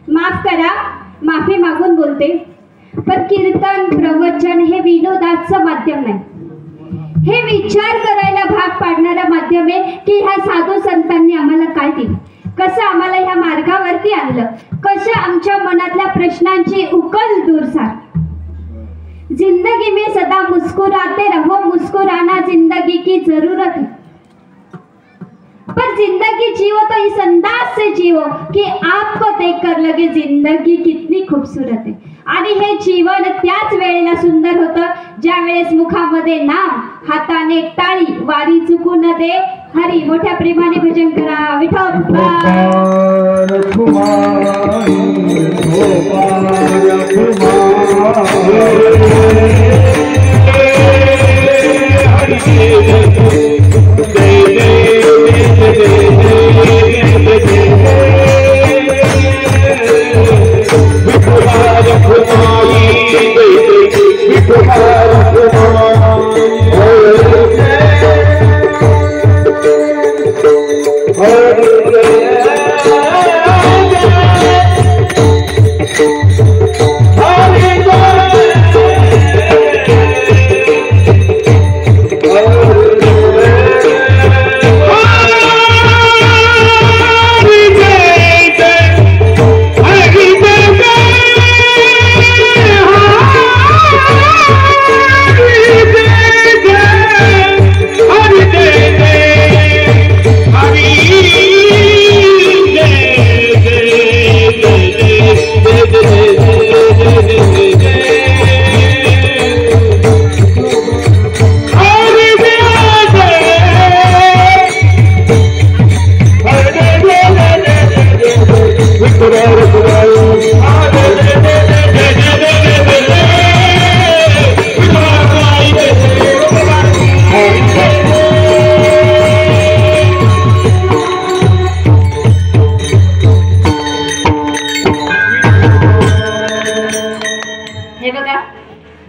माफ करा, माफी मागून बोलते, पण कीर्तन प्रवचन हे विनोदाचं माध्यम नाही. हे विचार करायला भाग पाडणारं माध्यम आहे की ह्या साधू संतांनी आम्हाला काय दिलं, कसं आम्हाला ह्या मार्गावरती आणलं, कसं आमच्या मनातल्या प्रश्नांची उकल दूर सार. जिंदगी में सदा मुस्कुराते रहो, मुस्कुराना जिंदगी की जरूरत है. पर जिंदगी जियो तो इस अंदाज से जियो कि आपको देखकर लगे जिंदगी कितनी खूबसूरत है. आणि हे जीवन त्याच वेळेला सुंदर होतं ज्या वेळेस मुखामध्ये नाम, हाताने टाळी, वारी चुकू न दे हरी. मोठ्या प्रेमाने भजन करा. विठ्ठल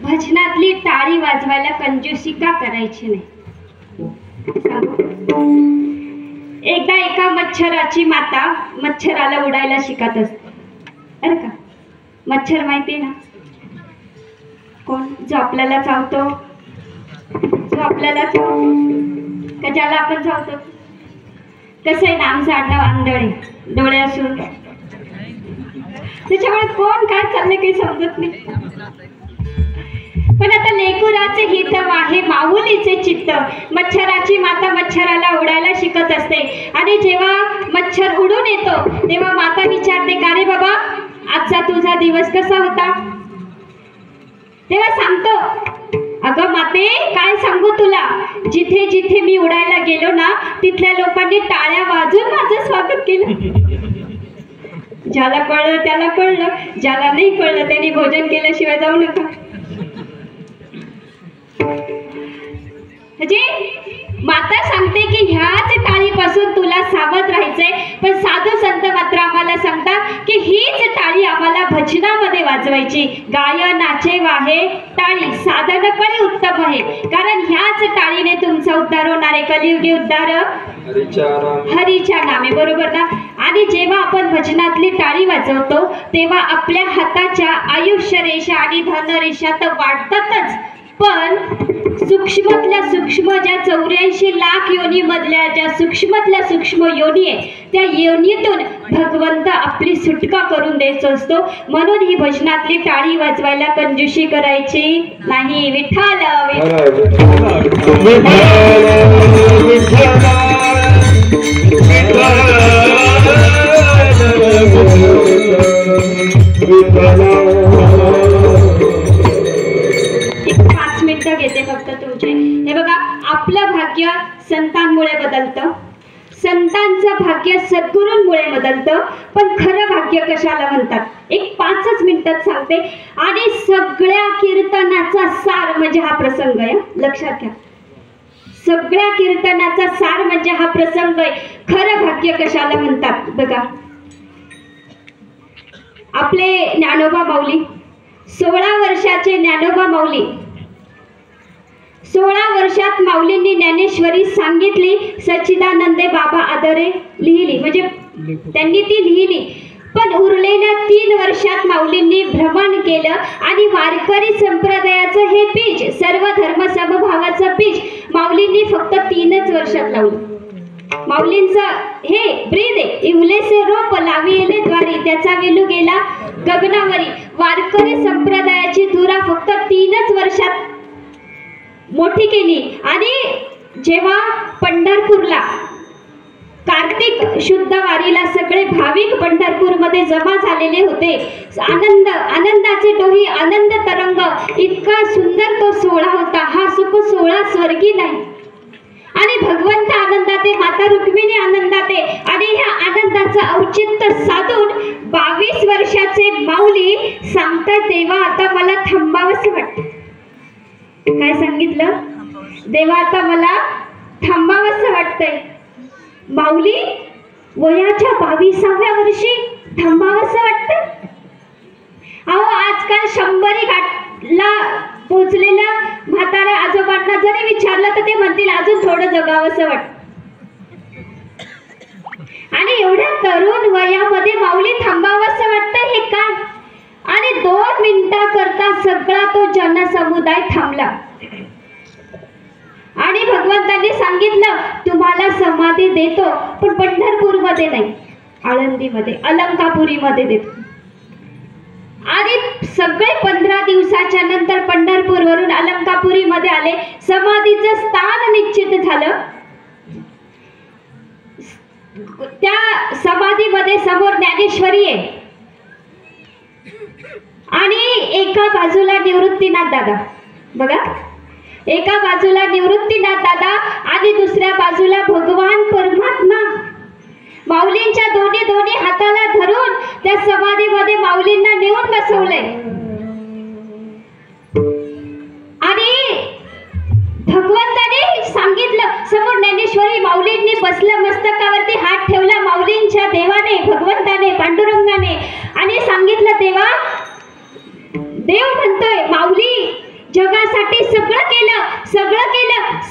भजनातली टाळी वाजवायला कंजूसी का करायची नाही? एकदा एका मच्छराची माता मच्छराला उडायला शिकत असते. बरं का? मच्छर माहिती ना कोण? जो आपल्याला चावतो, जो आपल्याला का ज्याला आपण चावतो. कसं आहे ना, आमचं आडनाव आंधळे, डोळे असून त्याच्यामुळे कोण काय चाललंय काही समजत नाही. पण आता लेकुराचे हित आहे माऊलीचे चित्त. मच्छराची माता मच्छराला उडायला शिकत असते आणि जेव्हा मच्छर उडून येतो तेव्हा माता विचारते, का रे बाबा आजचा तुझा दिवस कसा होता? तेव्हा सांगतो, अगं माते काय सांगू तुला, जिथे जिथे मी उडायला गेलो ना तिथल्या लोकांनी टाळ्या वाजून माझं स्वागत केलं. ज्याला कळलं त्याला कळलं, ज्याला नाही कळलं त्यांनी भोजन केल्याशिवाय जाऊ नका. म्हणजे माता सांगते की ह्याच टाळीपासून तुला सावध राहायचंय. पण साधू संत मात्र आम्हाला सांगतात की हीच टाळी आम्हाला भजनामध्ये वाजवायची. गाय नाचे वाहे टाळी साधनपणे उत्तम आहे, कारण ह्याच टाळीने तुमचा उद्धार होणार आहे. कलियुगी उद्धार हरीच्या नामे, बरोबर ना? आणि जेव्हा आपण भजनातली टाळी वाजवतो तेव्हा आपल्या हाताच्या आयुष्य रेषा आणि धनरेषा तर वाढतातच, पण सूक्ष्मातल्या सूक्ष्म ज्या 84 लाख योनी मधल्या ज्या सूक्ष्मातल्या सूक्ष्म योनी आहे त्या योनीतून भगवंत आपली सुटका करून द्यायचा असतो. म्हणून ही भजनातली टाळी वाजवायला कंजूशी करायची नाही. विठ्ठल घेते फक्त तुमचे. हे बघा, आपलं भाग्य संतांमुळे बदलतं, संतांचं भाग्य सद्गुरूंमुळे बदलतं. पण खरं भाग्य कशाला म्हणतात? एक 5 मिनिटात सांगते. आणि सगळ्या कीर्तनाचा सार म्हणजे हा प्रसंग आहे, लक्षात घ्या. सगळ्या कीर्तनाचा सार म्हणजे हा प्रसंग आहे. खरं भाग्य कशाला म्हणतात? बघा, आपले ज्ञानोबा माऊली, 16 वर्षाचे ज्ञानोबा माऊली, 16 वर्षात माऊलींनी ज्ञानेश्वरी सांगितली, सच्चिदानंदे बाबा आदरे लिहिली, म्हणजे त्यांनी ती लिहिली. पण उरलेल्या 3 वर्षात माऊलींनी भ्रमण केलं आणि वारकरी संप्रदायाचं हे बीज, सर्व धर्म समभावाचं बीज माऊलींनी फक्त 3च वर्षात लावलं. माऊलींचं हे ब्रीद आहे, इवलेसे रोप लाविले द्वारी, त्याचा वेलू गेला गगनावरी. वारकरी संप्रदायाची धुरा फक्त 3च वर्षात मोठी केली. आणि जेव्हा पंढरपूरला कार्तिक शुद्ध वारीला सगळे भाविक पंढरपूरमध्ये जमा झालेले होते, आनंदाचे डोही, आनंद तरंग, इतका सुंदर तो सोहळा होता. हा सुख सोहळा स्वर्गी नाही. आणि भगवंत आनंदात आहे, माता रुक्मिणी आनंदात आहे. आणि ह्या आनंदाचं औचित्य साधून 22 वर्षाचे माऊली सांगतात, देवा आता मला थांबावंच वाटतं. काय सांगितलं? देवा आता मला थांबावंसं वाटतंय. माऊली वयाच्या 22व्या वर्षी थांबावंसं वाटतं. अहो आजकाल 100 गाठला पोचलेल्या म्हाताऱ्या आजोबांना जरी विचारलं तर ते म्हणतील अजून थोडं जगावंसं वाटतं. आणि एवढ्या तरुण वयामध्ये माऊली थांबावंसं वाटतं, हे काय? आणि 2 मिनिटाकरता सगळा तो जनसमुदाय थांबला. आणि भगवंतांनी सांगितलं, तुम्हाला समाधी देतो, पण पंढरपूरमध्ये नाही, आळंदीमध्ये, अलंकापुरीमध्ये देतो. आणि सगळे 15 दिवसाच्या नंतर पंढरपूरवरून अलंकापुरीमध्ये आले. समाधीचं स्थान निश्चित झालं. त्या समाधीमध्ये समोर ज्ञानेश्वरी आहे आणि एका बाजूला निवृत्तीनाथ दादा. बघा, एका बाजूला निवृत्तीनाथ दादा आणि दुसऱ्या बाजूला भगवान परमात्मा. माऊलींच्या दोन्ही हाताला धरून त्या समाधीमध्ये माऊलींना नेऊन बसवलंय. आणि भगवंताने सांगितलं, समोर ज्ञानेश्वरी, माऊलींनी बसलं, मस्तकावरती हात ठेवला माऊलींच्या, देवाने, भगवंताने, पांडुरंगाने, आणि सांगितलं, देवा, देव म्हणतोय माऊली जगासाठी सगळं केलं,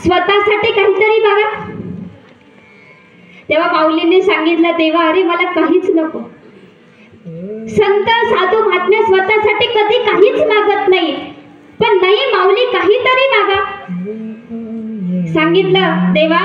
स्वतःसाठी काहीतरी मागा. तेव्हा माऊलींनी सांगितलं, देवा अरे मला काहीच नको. संत साधू महात्म्य स्वतःसाठी कधी काहीच मागत नाही, पण नाही माऊली काहीतरी मागा. सांगितलं, देवा